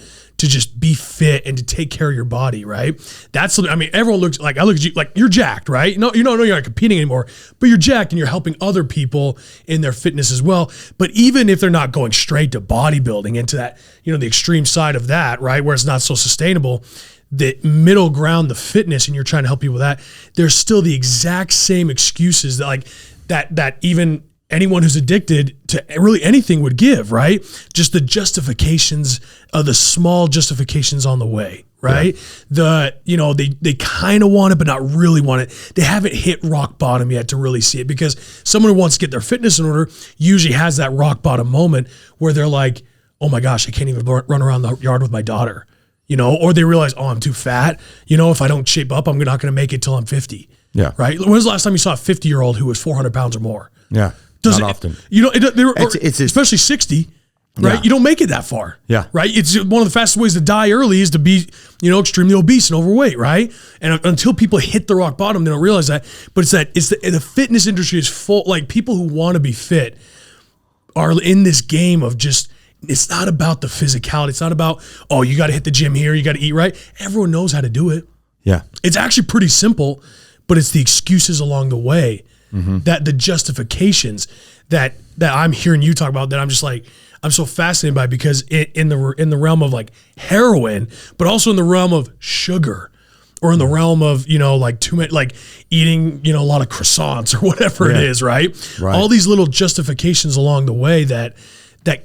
just be fit and to take care of your body, right? That's something, I mean, everyone looks like, I look at you like you're jacked, right? No, you're not competing anymore, but you're jacked and you're helping other people in their fitness as well. But even if they're not going straight to bodybuilding into that, the extreme side of that, right? Where it's not so sustainable, the middle ground, the fitness, and you're trying to help people with that, there's still the exact same excuses that even anyone who's addicted to really anything would give, right? Just the justifications, the small justifications on the way, right? Yeah. They kind of want it, but not really want it. They haven't hit rock bottom yet to really see it, because someone who wants to get their fitness in order usually has that rock bottom moment where they're like, oh my gosh, I can't even run around the yard with my daughter, or they realize, oh, I'm too fat. If I don't shape up, I'm not going to make it till I'm 50. Yeah. Right? When was the last time you saw a 50-year-old who was 400 pounds or more? Yeah. Not often. Especially 60, right? Yeah. You don't make it that far. Yeah. Right? It's one of the fastest ways to die early is to be, extremely obese and overweight, right? And until people hit the rock bottom, they don't realize that. But the fitness industry is full, like people who want to be fit are in this game of just, it's not about the physicality. It's not about, oh, you got to hit the gym here, you got to eat right. Everyone knows how to do it. Yeah. It's actually pretty simple, but it's the excuses along the way. That the justifications that I'm hearing you talk about, that I'm just like, I'm so fascinated by, because in the realm of like heroin, but also in the realm of sugar, or in the realm of, like too many, like eating, a lot of croissants or whatever it is, right? All these little justifications along the way that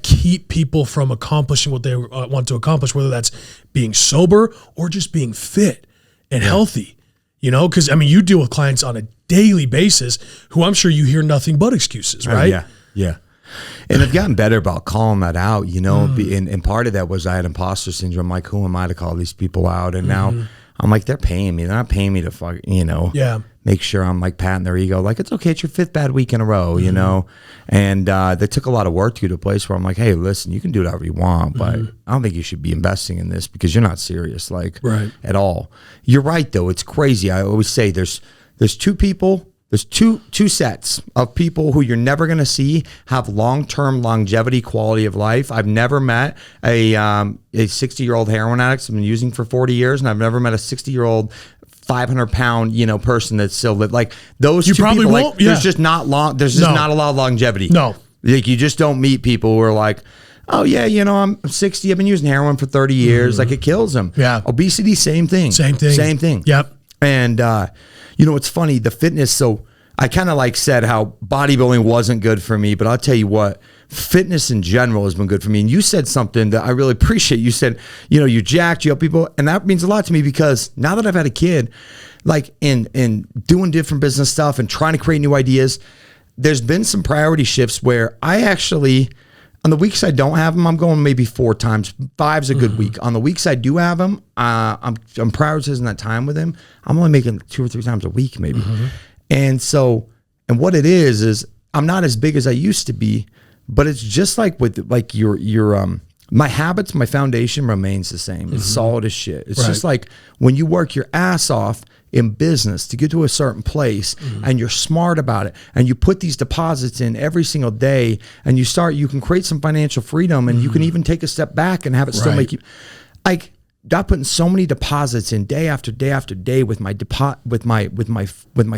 keep people from accomplishing what they want to accomplish, whether that's being sober or just being fit and healthy. Because you deal with clients on a daily basis who I'm sure you hear nothing but excuses, right? Yeah. And I've gotten better about calling that out, and part of that was I had imposter syndrome. Like, who am I to call these people out? And now I'm like, they're paying me. They're not paying me to make sure I'm like patting their ego. Like, it's okay. It's your 5th bad week in a row, And they took a lot of work to get to a place where I'm like, hey, listen, you can do whatever you want, but I don't think you should be investing in this because you're not serious, at all. You're right, though. It's crazy. I always say there's two people. There's two sets of people who you're never going to see have long-term longevity, quality of life. I've never met a 60-year-old heroin addict that's been using for 40 years, and I've never met a 60-year-old 500-pound, person that's still like those. You two probably people, won't. Like, there's just not long. There's just not a lot of longevity. No, like you just don't meet people who are like, oh yeah, I'm 60. I've been using heroin for 30 years. Like it kills them. Yeah. Obesity, same thing. Same thing. Yep. And it's funny, the fitness. So I kind of like said how bodybuilding wasn't good for me, but I'll tell you what, fitness in general has been good for me. And you said something that I really appreciate. You said, you're jacked, you help people. And that means a lot to me, because now that I've had a kid, like in doing different business stuff and trying to create new ideas, there's been some priority shifts where I actually, on the weeks I don't have them, I'm going maybe 4 times. 5's a good week. On the weeks I do have them, I'm prioritizing that time with him. I'm only making 2 or 3 times a week maybe. And so, and what it is I'm not as big as I used to be, but it's just like with like your my habits, my foundation remains the same. It's solid as shit. It's just like when you work your ass off in business to get to a certain place and you're smart about it and you put these deposits in every single day and you can create some financial freedom and you can even take a step back and have it still make you like God putting so many deposits in day after day after day with my with my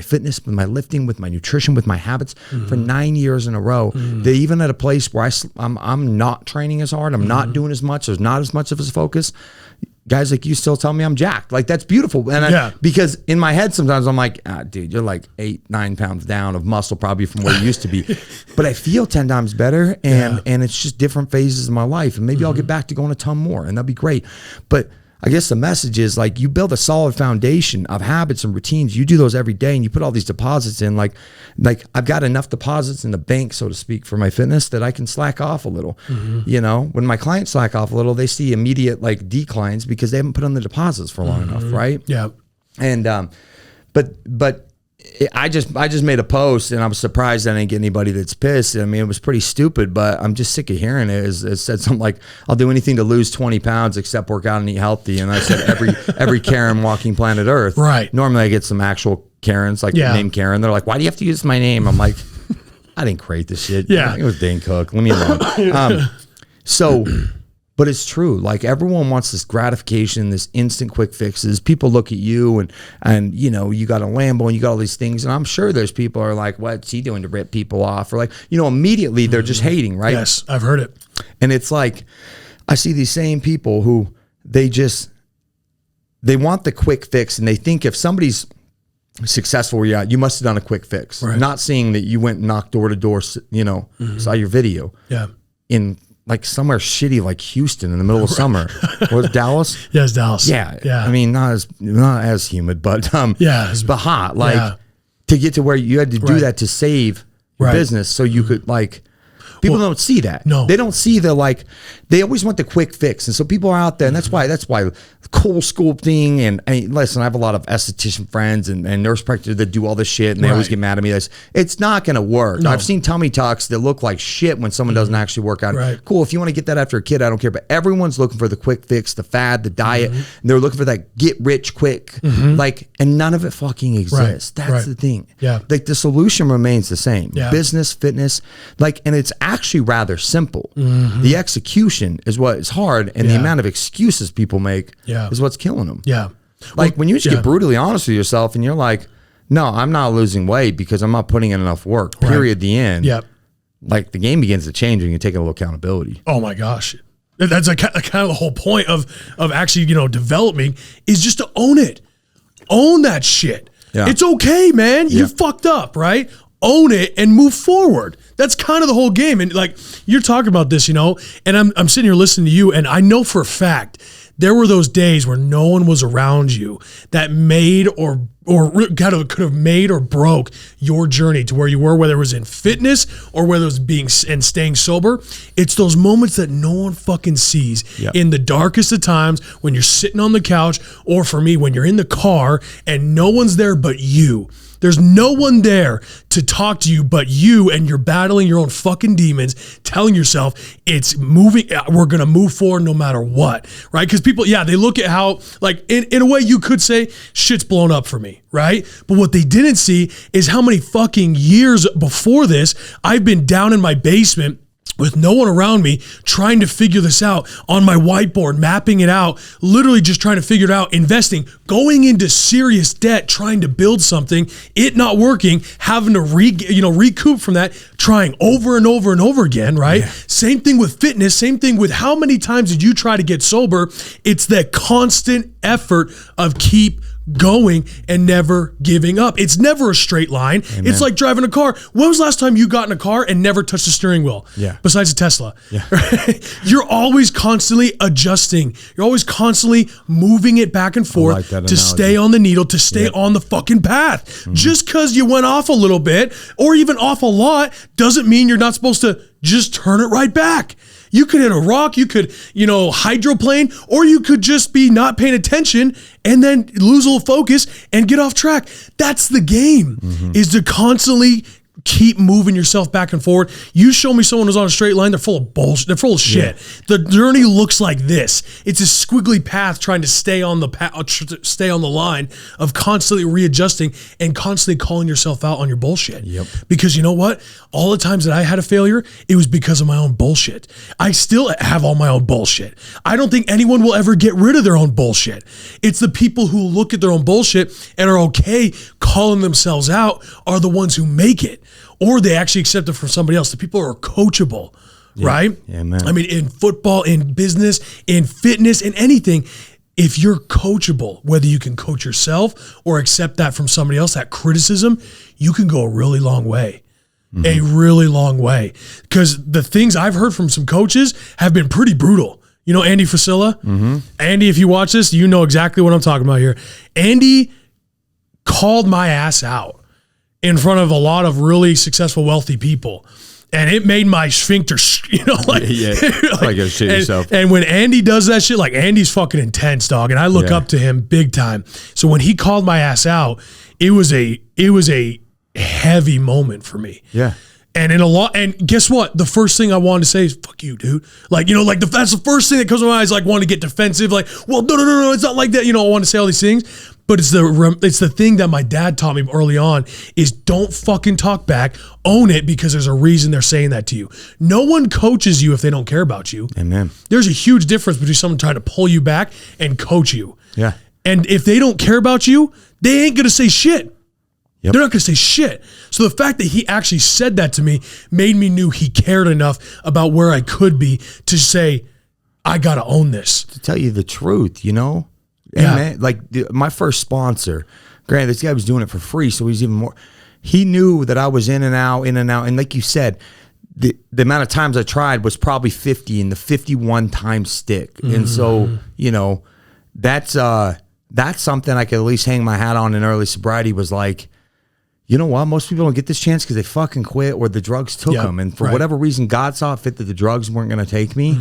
fitness, with my lifting, with my nutrition, with my habits for 9 years in a row. They even at a place where I'm not training as hard, I'm not doing as much, there's not as much of a focus. Guys like you still tell me I'm jacked. Like that's beautiful. And because in my head sometimes I'm like, dude, you're like 8-9 pounds down of muscle probably from where you used to be. But I feel 10 times better and it's just different phases of my life. And maybe I'll get back to going a ton more and that'll be great. But I guess the message is like you build a solid foundation of habits and routines. You do those every day and you put all these deposits in like I've got enough deposits in the bank, so to speak, for my fitness that I can slack off a little. You know, when my clients slack off a little, they see immediate like declines because they haven't put on the deposits for long enough. Right. Yeah. And, but I just made a post and I was surprised I didn't get anybody that's pissed. I mean, it was pretty stupid, but I'm just sick of hearing it. It said something like, I'll do anything to lose 20 pounds except work out and eat healthy. And I said, every Karen walking planet Earth. Right. Normally I get some actual Karens, like named Karen. They're like, why do you have to use my name? I'm like, I didn't create this shit. Yeah. It was Dane Cook. Leave me alone. But it's true. Like everyone wants this gratification, this instant quick fixes. People look at you and you know, you got a Lambo and you got all these things. And I'm sure there's people are like, what's he doing to rip people off? Or like, you know, immediately they're just hating, right? Yes, I've heard it. And it's like, I see these same people who they want the quick fix and they think if somebody's successful where you're at, you must have done a quick fix. Right. Not seeing that you went and knocked door to door, you know, saw your video. Yeah. In like somewhere shitty like Houston in the middle of summer. Was it Dallas? Yeah, it's Dallas. Yeah. I mean, not as humid, but but hot. Like to get to where you had to do that to save your business so you could like people don't see that. No. They don't see they always want the quick fix. And so people are out there and that's why cool sculpting and listen, I have a lot of esthetician friends and nurse practitioners that do all this shit and they always get mad at me. It's not going to work. No. I've seen tummy tucks that look like shit when someone doesn't actually work out. Right. Cool. If you want to get that after a kid, I don't care. But everyone's looking for the quick fix, the fad, the diet. And they're looking for that get rich quick. And none of it fucking exists. That's the thing. Yeah. Like the solution remains the same. Yeah. Business, fitness, and it's actually rather simple. The execution is what is hard and the amount of excuses people make is what's killing them. Yeah. When you just get brutally honest with yourself and you're like, no, I'm not losing weight because I'm not putting in enough work, period, the end. Yep. Like the game begins to change and you take a little accountability. Oh my gosh. That's kind of the whole point of actually, you know, developing is just to own it. Own that shit. Yeah. It's okay, man. You fucked up, right? Own it and move forward. That's kind of the whole game. And like you're talking about this, you know, and I'm sitting here listening to you and I know for a fact there were those days where no one was around you that made or kind of could have made or broke your journey to where you were, whether it was in fitness or whether it was being and staying sober. It's those moments that no one fucking sees in the darkest of times when you're sitting on the couch, or for me, when you're in the car and no one's there but you. There's no one there to talk to you but you, and you're battling your own fucking demons, telling yourself it's moving, we're going to move forward no matter what, right? Because people, they look at how, like, in a way you could say, shit's blown up for me, right? But what they didn't see is how many fucking years before this, I've been down in my basement with no one around me, trying to figure this out on my whiteboard, mapping it out, literally just trying to figure it out, investing, going into serious debt, trying to build something, it not working, having to recoup from that, trying over and over and over again, right? Yeah. Same thing with fitness, same thing with how many times did you try to get sober? It's that constant effort of keep going and never giving up. It's never a straight line. Amen. It's like driving a car. When was the last time you got in a car and never touched the steering wheel? Yeah. Besides a Tesla. Yeah. Right? You're always constantly adjusting. You're always constantly moving it back and forth to stay on the needle, to stay on the fucking path. Mm-hmm. Just because you went off a little bit or even off a lot doesn't mean you're not supposed to just turn it right back. You could hit a rock, you could, hydroplane, or you could just be not paying attention and then lose a little focus and get off track. That's the game, is to constantly keep moving yourself back and forward. You show me someone who's on a straight line, they're full of bullshit. They're full of shit. Yeah. The journey looks like this. It's a squiggly path trying to stay on the line of constantly readjusting and constantly calling yourself out on your bullshit. Yep. Because you know what? All the times that I had a failure, it was because of my own bullshit. I still have all my own bullshit. I don't think anyone will ever get rid of their own bullshit. It's the people who look at their own bullshit and are okay calling themselves out are the ones who make it, or they actually accept it from somebody else. The people who are coachable, right? Yeah, man. I mean, in football, in business, in fitness, in anything, if you're coachable, whether you can coach yourself or accept that from somebody else, that criticism, you can go a really long way. A really long way. Because the things I've heard from some coaches have been pretty brutal. You know Andy Frisella? Andy, if you watch this, you know exactly what I'm talking about here. Andy called my ass out in front of a lot of really successful, wealthy people. And it made my sphincter, like, I gotta shit yourself. And when Andy does that shit, like Andy's fucking intense, dog. And I look up to him big time. So when he called my ass out, it was a heavy moment for me. Yeah. And guess what? The first thing I wanted to say is, fuck you, dude. Like, that's the first thing that comes to my mind is like, want to get defensive. Like, well, no, it's not like that. I want to say all these things. But it's the thing that my dad taught me early on is don't fucking talk back. Own it, because there's a reason they're saying that to you. No one coaches you if they don't care about you. Amen. There's a huge difference between someone trying to pull you back and coach you. Yeah. And if they don't care about you, they ain't going to say shit. Yep. They're not going to say shit. So the fact that he actually said that to me made me knew he cared enough about where I could be to say, I got to own this. To tell you the truth, Yeah. Man, like my first sponsor, granted, this guy was doing it for free, so he's even more. He knew that I was in and out. And like you said, the amount of times I tried was probably 50, and the 51 times stick. And so, that's something I could at least hang my hat on in early sobriety was like, you know what? Most people don't get this chance because they fucking quit or the drugs took them. And for whatever reason, God saw it fit that the drugs weren't going to take me.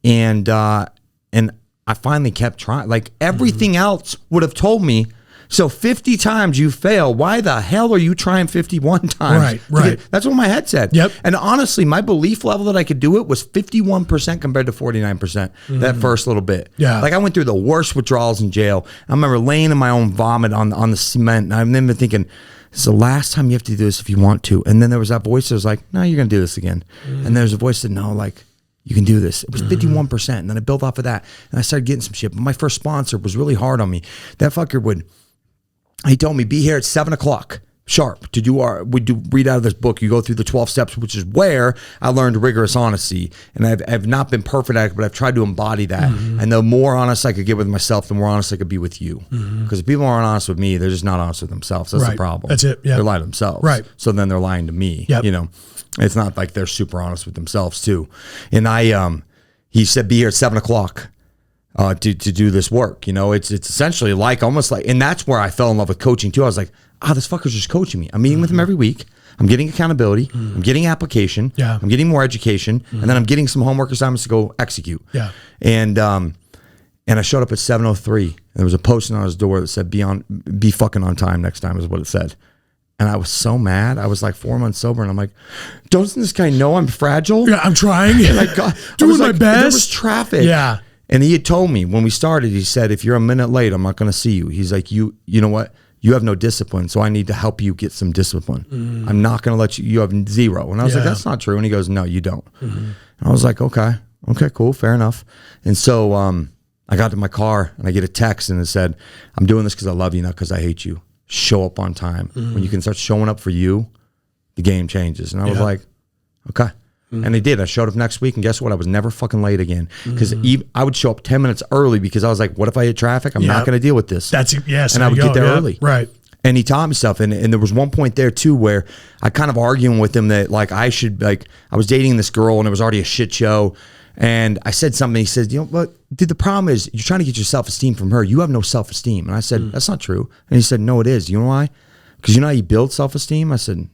And I finally kept trying. Like everything else would have told me, so 50 times you fail. Why the hell are you trying 51 times? Right. That's what my head said. Yep. And honestly, my belief level that I could do it was 51% compared to 49% that first little bit. Yeah. Like I went through the worst withdrawals in jail. I remember laying in my own vomit on the cement. And I remember thinking, this is the last time you have to do this if you want to. And then there was that voice that was like, no, you're going to do this again. And there's a voice that, no, like, you can do this. It was 51%. And then I built off of that. And I started getting some shit. But my first sponsor was really hard on me. That fucker he told me, be here at 7:00 sharp to do read out of this book. You go through the 12 steps, which is where I learned rigorous honesty. And I've not been perfect at it, but I've tried to embody that. And the more honest I could get with myself, the more honest I could be with you. Because if people aren't honest with me, they're just not honest with themselves. That's the problem. That's it. Yeah. They're lying to themselves. Right. So then they're lying to me. Yep. It's not like they're super honest with themselves too. And he said, be here at 7:00 to do this work. It's essentially like almost like, and that's where I fell in love with coaching too. I was like, this fucker's just coaching me. I'm meeting with him every week. I'm getting accountability. I'm getting application. Yeah. I'm getting more education. And then I'm getting some homework assignments to go execute. Yeah. And I showed up at 7:03. And there was a posting on his door that said, be fucking on time next time is what it said. And I was so mad. I was like 4 months sober, and I'm like, doesn't this guy know I'm fragile? Yeah, I'm trying. And I got, doing my best. There was traffic. Yeah. And he had told me when we started, he said, if you're a minute late, I'm not going to see you. He's like, you know what? You have no discipline, so I need to help you get some discipline. I'm not going to let you have zero. And I was like, that's not true. And he goes, no, you don't. And I was like, okay, cool, fair enough. And so I got to my car, and I get a text, and it said, I'm doing this because I love you, not because I hate you. Show up on time. When you can start showing up for you, the game changes. And I was like, okay. And they did. I showed up next week, and guess what? I was never fucking late again. Because I would show up 10 minutes early because I was like, what if I hit traffic? I'm not going to deal with this. And I would get there early. Right. And he taught me stuff. And there was one point there too where I kind of arguing with him that like I was dating this girl, and it was already a shit show. And I said something. He said, you know what, dude, the problem is you're trying to get your self-esteem from her. You have no self-esteem. And I said, that's not true. And he said, no, it is. You know why? Because you know how you build self-esteem? I said,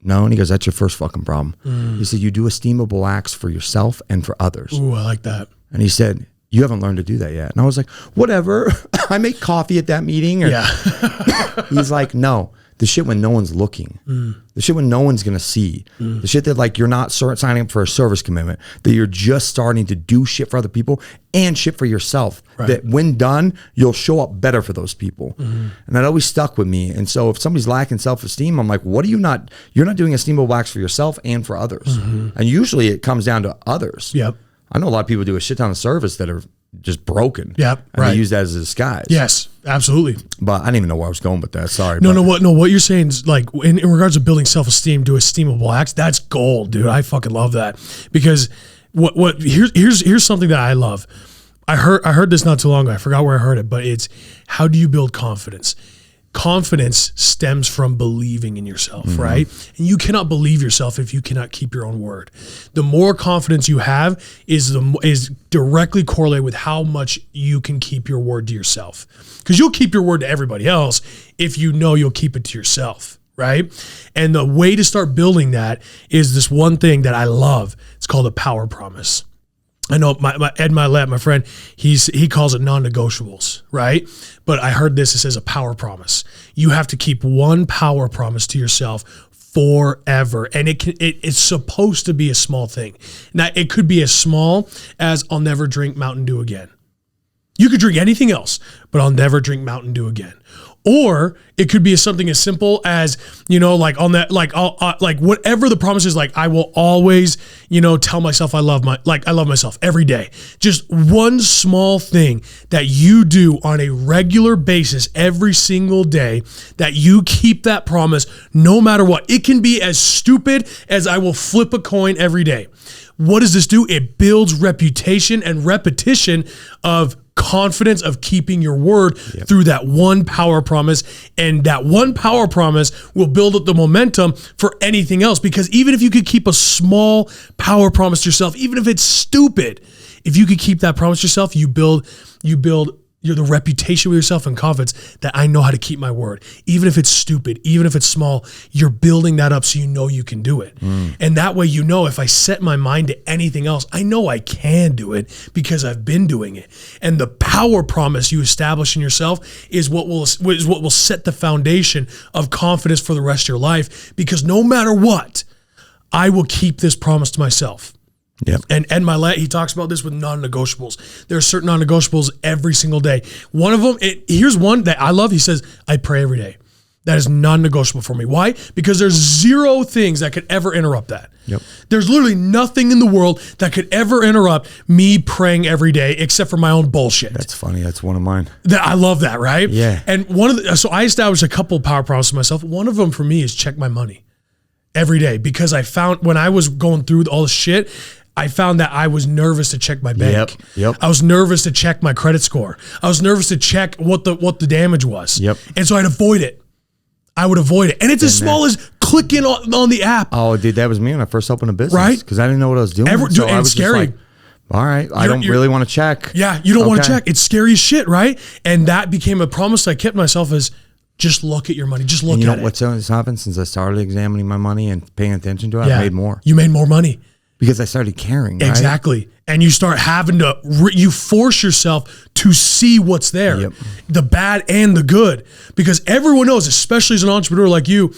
no. And he goes, that's your first fucking problem. He said, you do esteemable acts for yourself and for others. Ooh, I like that. And he said, you haven't learned to do that yet. And I was like, whatever. I make coffee at that meeting. He's like, no. the shit when no one's looking, the shit when no one's going to see, the shit that like you're not signing up for a service commitment, that you're just starting to do shit for other people and shit for yourself, that when done, you'll show up better for those people. And that always stuck with me. And so if somebody's lacking self-esteem, I'm like, you're not doing esteemable acts for yourself and for others. And usually it comes down to others. Yep. I know a lot of people do a shit ton of service that are just broken. Yep. And they use that as a disguise. Yes, absolutely. But I didn't even know where I was going with that. Sorry. What you're saying is like in regards to building self-esteem, do esteemable acts. That's gold, dude. I fucking love that because here's something that I love. I heard this not too long ago. I forgot where I heard it, but it's how do you build confidence? Confidence stems from believing in yourself, right? And you cannot believe yourself if you cannot keep your own word. The more confidence you have is directly correlated with how much you can keep your word to yourself. Because you'll keep your word to everybody else if you know you'll keep it to yourself, right? And the way to start building that is this one thing that I love. It's called a power promise. I know Ed Milet, my friend, he calls it non-negotiables, right? But I heard this, it says a power promise. You have to keep one power promise to yourself forever. And it's supposed to be a small thing. Now, it could be as small as I'll never drink Mountain Dew again. You could drink anything else, but I'll never drink Mountain Dew again. Or it could be something as simple as, like on that, like like whatever the promise is, like I will always, tell myself I love myself every day. Just one small thing that you do on a regular basis every single day that you keep that promise no matter what. It can be as stupid as I will flip a coin every day. What does this do? It builds reputation and repetition of confidence of keeping your word through that one power promise. And that one power promise will build up the momentum for anything else. Because even if you could keep a small power promise to yourself, even if it's stupid, if you could keep that promise to yourself, you build the reputation with yourself and confidence that I know how to keep my word. Even if it's stupid, even if it's small, you're building that up so you know you can do it. And that way, if I set my mind to anything else, I know I can do it because I've been doing it. And the power promise you establish in yourself is what will set the foundation of confidence for the rest of your life, because no matter what, I will keep this promise to myself. Yep. And Ed Milet, he talks about this with non-negotiables. There are certain non-negotiables every single day. One of them, here's one that I love. He says, I pray every day. That is non-negotiable for me. Why? Because there's zero things that could ever interrupt that. Yep. There's literally nothing in the world that could ever interrupt me praying every day except for my own bullshit. That's funny. That's one of mine. I love that, right? Yeah. And so I established a couple of power promises for myself. One of them for me is check my money every day, because I found when I was going through all the shit, I found that I was nervous to check my bank. Yep. I was nervous to check my credit score. I was nervous to check what the damage was. Yep. And so I'd avoid it. I would avoid it. And it's as small as clicking on the app. Oh, dude, that was me when I first opened a business. Right. Because I didn't know what I was doing. So I was scary. Just like, all right, I don't really want to check. Yeah, you don't want to check. It's scary as shit, right? And that became a promise I kept myself as, just look at your money. Just look at it. You know what's happened since I started examining my money and paying attention to it? I made more. You made more money. Because I started caring, right? Exactly. And you start having to, you force yourself to see what's there, the bad and the good. Because everyone knows, especially as an entrepreneur like you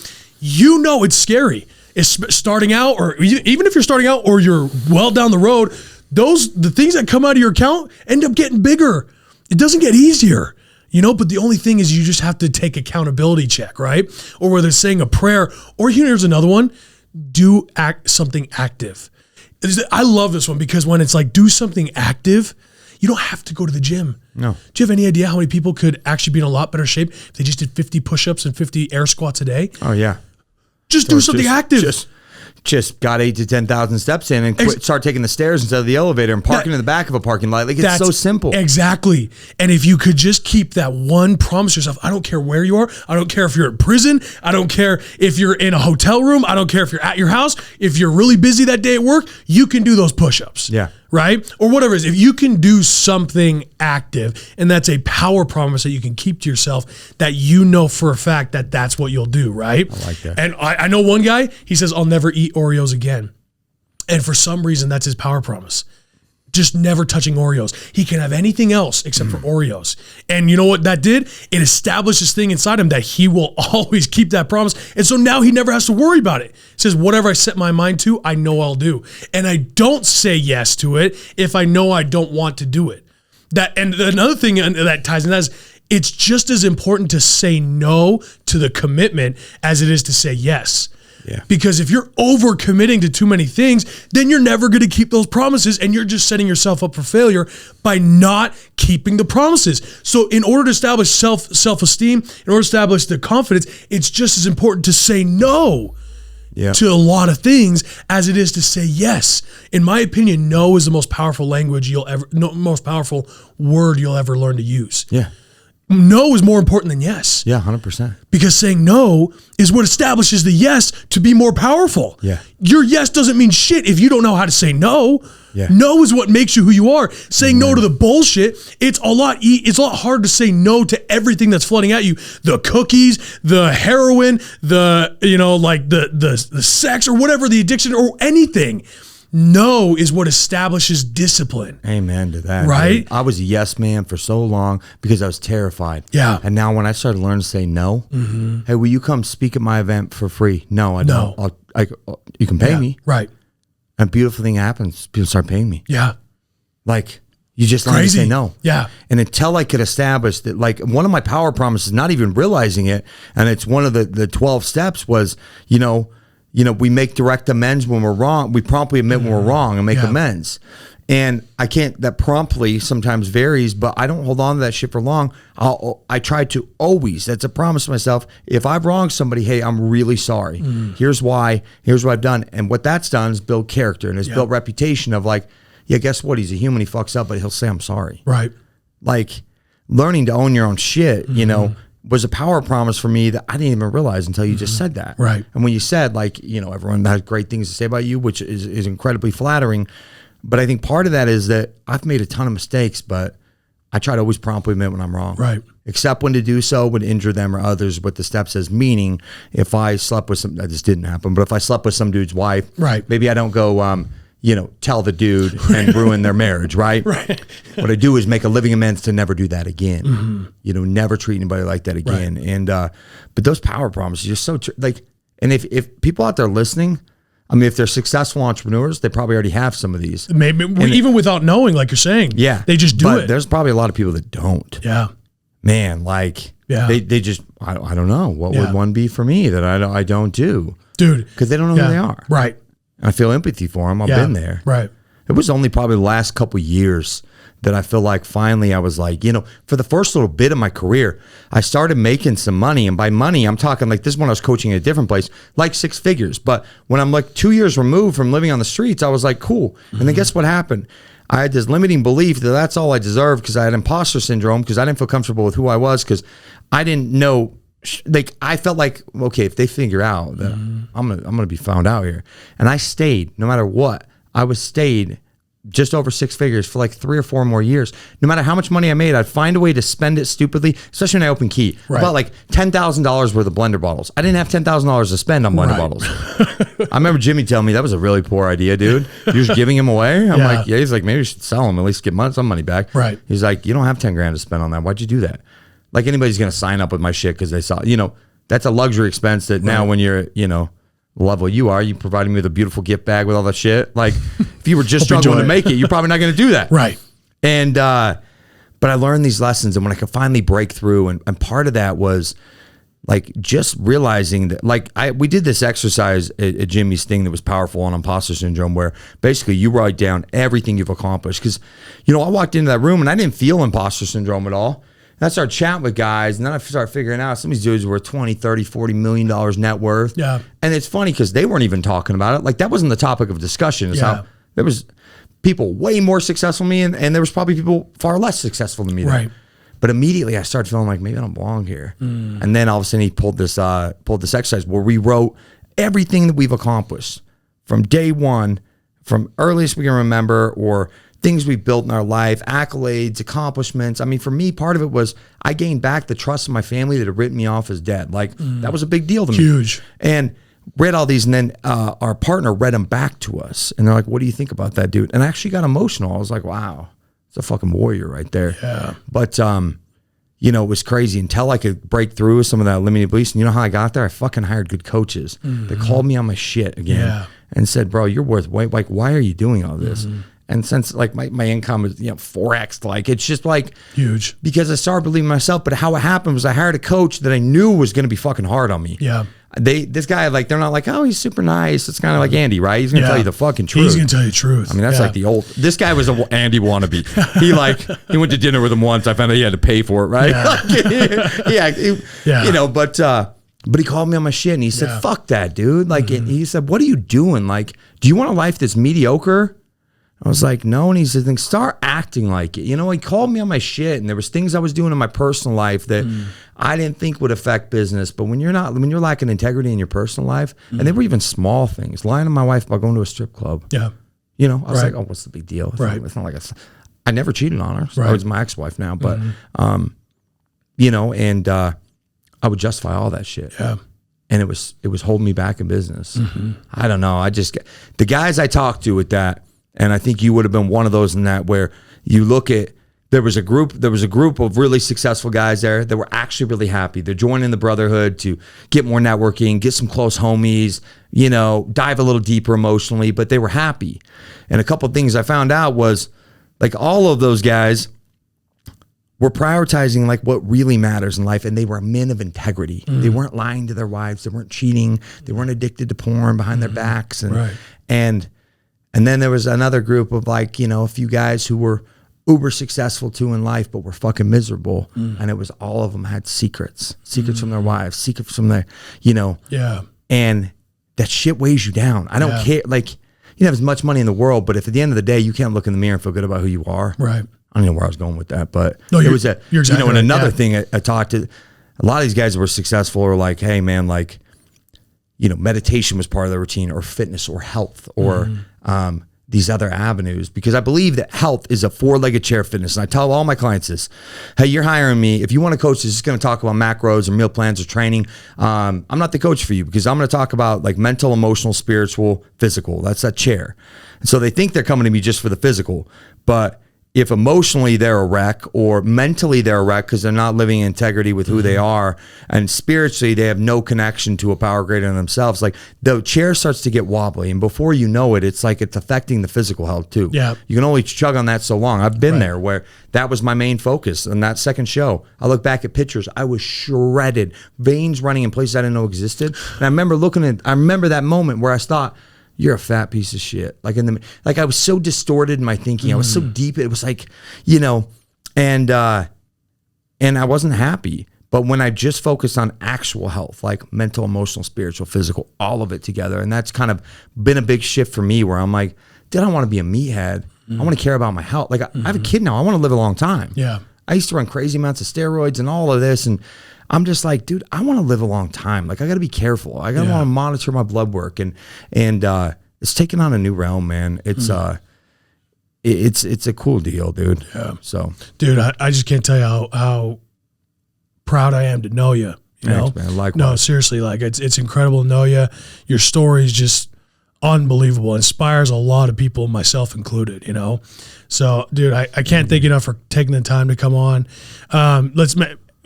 know it's scary. It's starting out, or even if you're starting out or you're well down the road, the things that come out of your account end up getting bigger. It doesn't get easier. But the only thing is you just have to take accountability check, right? Or whether it's saying a prayer, or here's another one, do something active. I love this one because when it's like do something active, you don't have to go to the gym. No. Do you have any idea how many people could actually be in a lot better shape if they just did 50 push-ups and 50 air squats a day? Oh, yeah. Just do something active. Just got 8,000 to 10,000 steps in and start taking the stairs instead of the elevator and parking in the back of a parking lot. Like, it's so simple. Exactly. And if you could just keep that one promise to yourself, I don't care where you are. I don't care if you're in prison. I don't care if you're in a hotel room. I don't care if you're at your house. If you're really busy that day at work, you can do those push-ups. Yeah. Right? Or whatever it is. If you can do something active, and that's a power promise that you can keep to yourself, that you know for a fact that that's what you'll do, right? I like that. And I know one guy, he says, I'll never eat Oreos again. And for some reason, that's his power promise. just never touching Oreos. He can have anything else except for Oreos. And you know what that did? It established this thing inside him that he will always keep that promise. And so now he never has to worry about it. He says, whatever I set my mind to, I know I'll do. And I don't say yes to it if I know I don't want to do it. And another thing that ties in that is, it's just as important to say no to the commitment as it is to say yes. Yeah. Because if you're over committing to too many things, then you're never going to keep those promises, and you're just setting yourself up for failure by not keeping the promises. So in order to establish self-esteem, in order to establish the confidence, it's just as important to say no to a lot of things as it is to say yes. In my opinion, no is the most powerful most powerful word you'll ever learn to use. Yeah. No is more important than yes. Yeah, 100%. Because saying no is what establishes the yes to be more powerful. Yeah. Your yes doesn't mean shit if you don't know how to say no. Yeah. No is what makes you who you are. Saying no to the bullshit, it's a lot hard to say no to everything that's flooding at you. The cookies, the heroin, the sex or whatever, the addiction or anything. No is what establishes discipline. Amen to that. Right? Dude. I was a yes man for so long because I was terrified. Yeah. And now when I started learning to say no, hey, will you come speak at my event for free? No, I don't. You can pay me. Right. And a beautiful thing happens. People start paying me. Yeah. Like, you just learn to say no. Yeah. And until I could establish that, like, one of my power promises, not even realizing it, and it's one of the 12 steps was, we make direct amends when we're wrong. We promptly admit when we're wrong and make amends. And that promptly sometimes varies, but I don't hold on to that shit for long. I try to always, that's a promise to myself. If I've wronged somebody, hey, I'm really sorry. Here's why. Here's what I've done. And what that's done is build character and it's built reputation of like, yeah, guess what? He's a human. He fucks up, but he'll say, I'm sorry. Right. Like learning to own your own shit, was a power promise for me that I didn't even realize until you just said that. Right. And when you said, like, everyone has great things to say about you, which is incredibly flattering. But I think part of that is that I've made a ton of mistakes, but I try to always promptly admit when I'm wrong. Right. Except when to do so would injure them or others, what the step says, meaning if I slept with that just didn't happen, but if I slept with some dude's wife, maybe I don't go, tell the dude and ruin their marriage, right? Right. What I do is make a living amends to never do that again. Never treat anybody like that again. Right. And but those power promises are so and if people out there listening, I mean, if they're successful entrepreneurs, they probably already have some of these. Maybe even without knowing, like you're saying. Yeah. They just do it. There's probably a lot of people that don't. Yeah. Man, they just I don't know. What would one be for me that I don't do? Dude. Because they don't know who they are. Right. I feel empathy for them. I've been there. Right. It was only probably the last couple of years that I feel like finally I was like, for the first little bit of my career, I started making some money. And by money, I'm talking like this is when I was coaching at a different place, like 6 figures. But when I'm like 2 years removed from living on the streets, I was like, cool. And then guess what happened? I had this limiting belief that that's all I deserved because I had imposter syndrome because I didn't feel comfortable with who I was because I didn't know. Like I felt like, okay, if they figure out that I'm gonna be found out here, and I stayed no matter what. I stayed just over 6 figures for like 3 or 4 more years. No matter how much money I made, I'd find a way to spend it stupidly, especially when I opened Key. Right. About like $10,000 worth of blender bottles. I didn't have $10,000 to spend on blender bottles. I remember Jimmy telling me that was a really poor idea, dude. You're just giving them away? I'm like, yeah. He's like, maybe you should sell them, at least get some money back. Right. He's like, you don't have 10 grand to spend on that. Why'd you do that? Like anybody's going to sign up with my shit because they saw, that's a luxury expense that now when you're, the level you are, you providing me with a beautiful gift bag with all that shit. Like if you were just struggling to make it, you're probably not going to do that. Right. And, but I learned these lessons and when I could finally break through and part of that was like just realizing that like we did this exercise at Jimmy's thing that was powerful on imposter syndrome where basically you write down everything you've accomplished. Cause I walked into that room and I didn't feel imposter syndrome at all. And I started chatting with guys, and then I started figuring out some of these dudes were 20, 30, $40 million net worth. Yeah. And it's funny because they weren't even talking about it. Like that wasn't the topic of discussion. It's how there was people way more successful than me, and there was probably people far less successful than me. Right. But immediately I started feeling like maybe I don't belong here. And then all of a sudden he pulled this exercise where we wrote everything that we've accomplished from day one, from earliest we can remember, or things we built in our life, accolades, accomplishments. I mean, for me, part of it was I gained back the trust of my family that had written me off as dead. Like that was a big deal to me. Huge. And read all these, and then our partner read them back to us, and they're like, "What do you think about that, dude?" And I actually got emotional. I was like, "Wow, it's a fucking warrior right there." Yeah. But you know, it was crazy until I could break through some of that limiting beliefs. And you know how I got there? I fucking hired good coaches. They called me on my shit again and said, "Bro, you're worth weight. Like, why are you doing all this?" And since like my income is 4x, like it's just like huge because I started believing myself. But how it happened was I hired a coach that I knew was going to be fucking hard on me. Yeah. This guy, like, they're not like, "Oh, he's super nice." It's kind of like Andy, right? He's gonna tell you the fucking truth. He's gonna tell you the truth. I mean, that's like the old. This guy was a Andy wannabe. He went to dinner with him once. I found out he had to pay for it, right? You know. But he called me on my shit and he said, "Fuck that, dude." Like, he said, "What are you doing? Like, do you want a life that's mediocre?" I was like, "No." And he said, "Then start acting like it." You know, he called me on my shit, and there was things I was doing in my personal life that I didn't think would affect business. But when you're lacking integrity in your personal life, and they were even small things, lying to my wife about going to a strip club. Yeah. You know, I was like, "Oh, what's the big deal?" It's not like I never cheated on her. So I was my ex-wife now, but you know, and I would justify all that shit. Yeah. And it was holding me back in business. I don't know. The guys I talked to with that. And I think you would have been one of those in that where you look at, there was a group of really successful guys there that were actually really happy. They're joining the brotherhood to get more networking, get some close homies, you know, dive a little deeper emotionally, but they were happy. And a couple of things I found out was like all of those guys were prioritizing like what really matters in life, and they were men of integrity. They weren't lying to their wives, they weren't cheating, they weren't addicted to porn behind their backs, and then there was another group of like, you know, a few guys who were uber successful too in life, but were fucking miserable. And it was all of them had secrets from their wives, secrets from their, you know. Yeah. And that shit weighs you down. I don't care. Like, you have as much money in the world, but if at the end of the day, you can't look in the mirror and feel good about who you are. Right. I don't know where I was going with that, but no, it was you're exactly you know, and right. another thing I talked to, a lot of these guys that were successful are like, "Hey man, like, you know, meditation was part of their routine, or fitness, or health, or these other avenues," because I believe that health is a four-legged chair fitness. And I tell all my clients this: "Hey, you're hiring me. If you want a coach that's just going to talk about macros or meal plans or training, I'm not the coach for you, because I'm going to talk about like mental, emotional, spiritual, physical. That's that chair." And so they think they're coming to me just for the physical, but if emotionally they're a wreck, or mentally they're a wreck because they're not living in integrity with who they are, and spiritually they have no connection to a power greater than themselves, like the chair starts to get wobbly, and before you know it, it's like it's affecting the physical health too. Yeah. You can only chug on that so long. I've been there where that was my main focus. On that second show, I look back at pictures, I was shredded, veins running in places I didn't know existed. And I remember I remember that moment where I thought, "You're a fat piece of shit." Like I was so distorted in my thinking. I was so deep. It was like, you know, and I wasn't happy. But when I just focused on actual health, like mental, emotional, spiritual, physical, all of it together, and that's kind of been a big shift for me, where I'm like, dude, I don't want to be a meathead. I want to care about my health. Like I have a kid now. I want to live a long time. Yeah. I used to run crazy amounts of steroids and all of this, and I'm just like, dude, I want to live a long time. Like I got to be careful. I got to want to monitor my blood work, and it's taking on a new realm, man. It's it's a cool deal, dude. Yeah. So, dude, I just can't tell you how proud I am to know you. You thanks, know, man. Likewise. No, seriously, like it's incredible to know you. Your story is just unbelievable. It inspires a lot of people, myself included. You know, so dude, I can't thank you enough for taking the time to come on.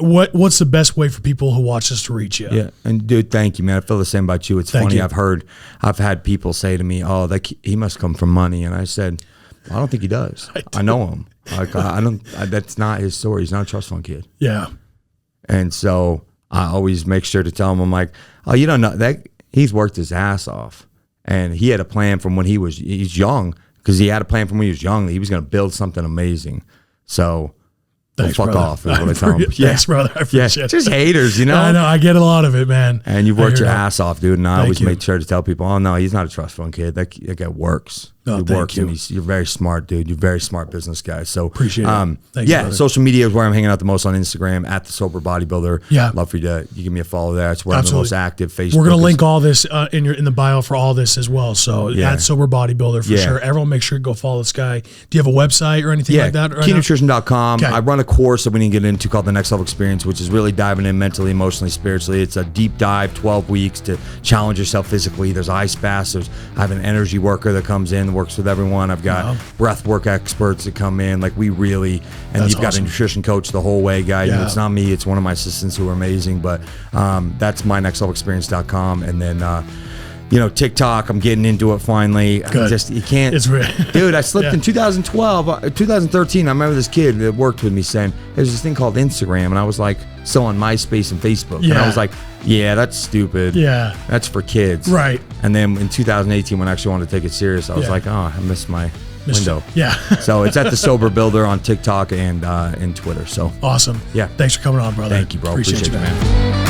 What's the best way for people who watch this to reach you? Yeah, and dude, thank you, man. I feel the same about you. It's funny. I've had people say to me, "Oh, he must come from money," and I said, "I don't think he does. I know him. Like I don't. That's not his story. He's not a trust fund kid." Yeah. And so I always make sure to tell him, I'm like, "Oh, you don't know that he's worked his ass off, and he had a plan from when he's young, because he had a plan from when he was young that he was going to build something amazing." So. Thanks, fuck brother. off is what I tell them. Thanks, brother. I appreciate it. Just haters, you know? I know. I get a lot of it, man. And you've worked your ass off, dude. And I always you. make sure to tell people, "Oh, no, he's not a trust fund kid. That guy works." No, thank you. And you're very smart, dude. You're a very smart business guy. So appreciate it. Thank you, social media is where I'm hanging out the most on Instagram at the Sober Bodybuilder. Yeah, love for you give me a follow there. It's where I'm the most active. Facebook. We're gonna link all this in the bio for all this as well. So at Sober Bodybuilder for sure. Everyone, make sure to go follow this guy. Do you have a website or anything like that? KeyNutrition.com. I run a course that we need to get into called the Next Level Experience, which is really diving in mentally, emotionally, spiritually. It's a deep dive, 12 weeks to challenge yourself physically. There's ice baths. I have an energy worker that comes in, works with everyone. I've got breath work experts that come in. Like we really, and you've got a nutrition coach the whole way, guy. It's not me. It's one of my assistants who are amazing. But that's mynextlevelexperience.com. And then, TikTok, I'm getting into it finally. You can't. It's real. Dude, I slipped in 2012, 2013. I remember this kid that worked with me saying, there's this thing called Instagram. And I was like, still on MySpace and Facebook. And I was like, yeah, that's stupid. Yeah. That's for kids. Right. And then in 2018, when I actually wanted to take it serious, I was like, oh, I missed my window. Yeah. So it's at the Sober Builder on TikTok and Twitter. So awesome. Yeah. Thanks for coming on, brother. Thank you, bro. Appreciate you, man.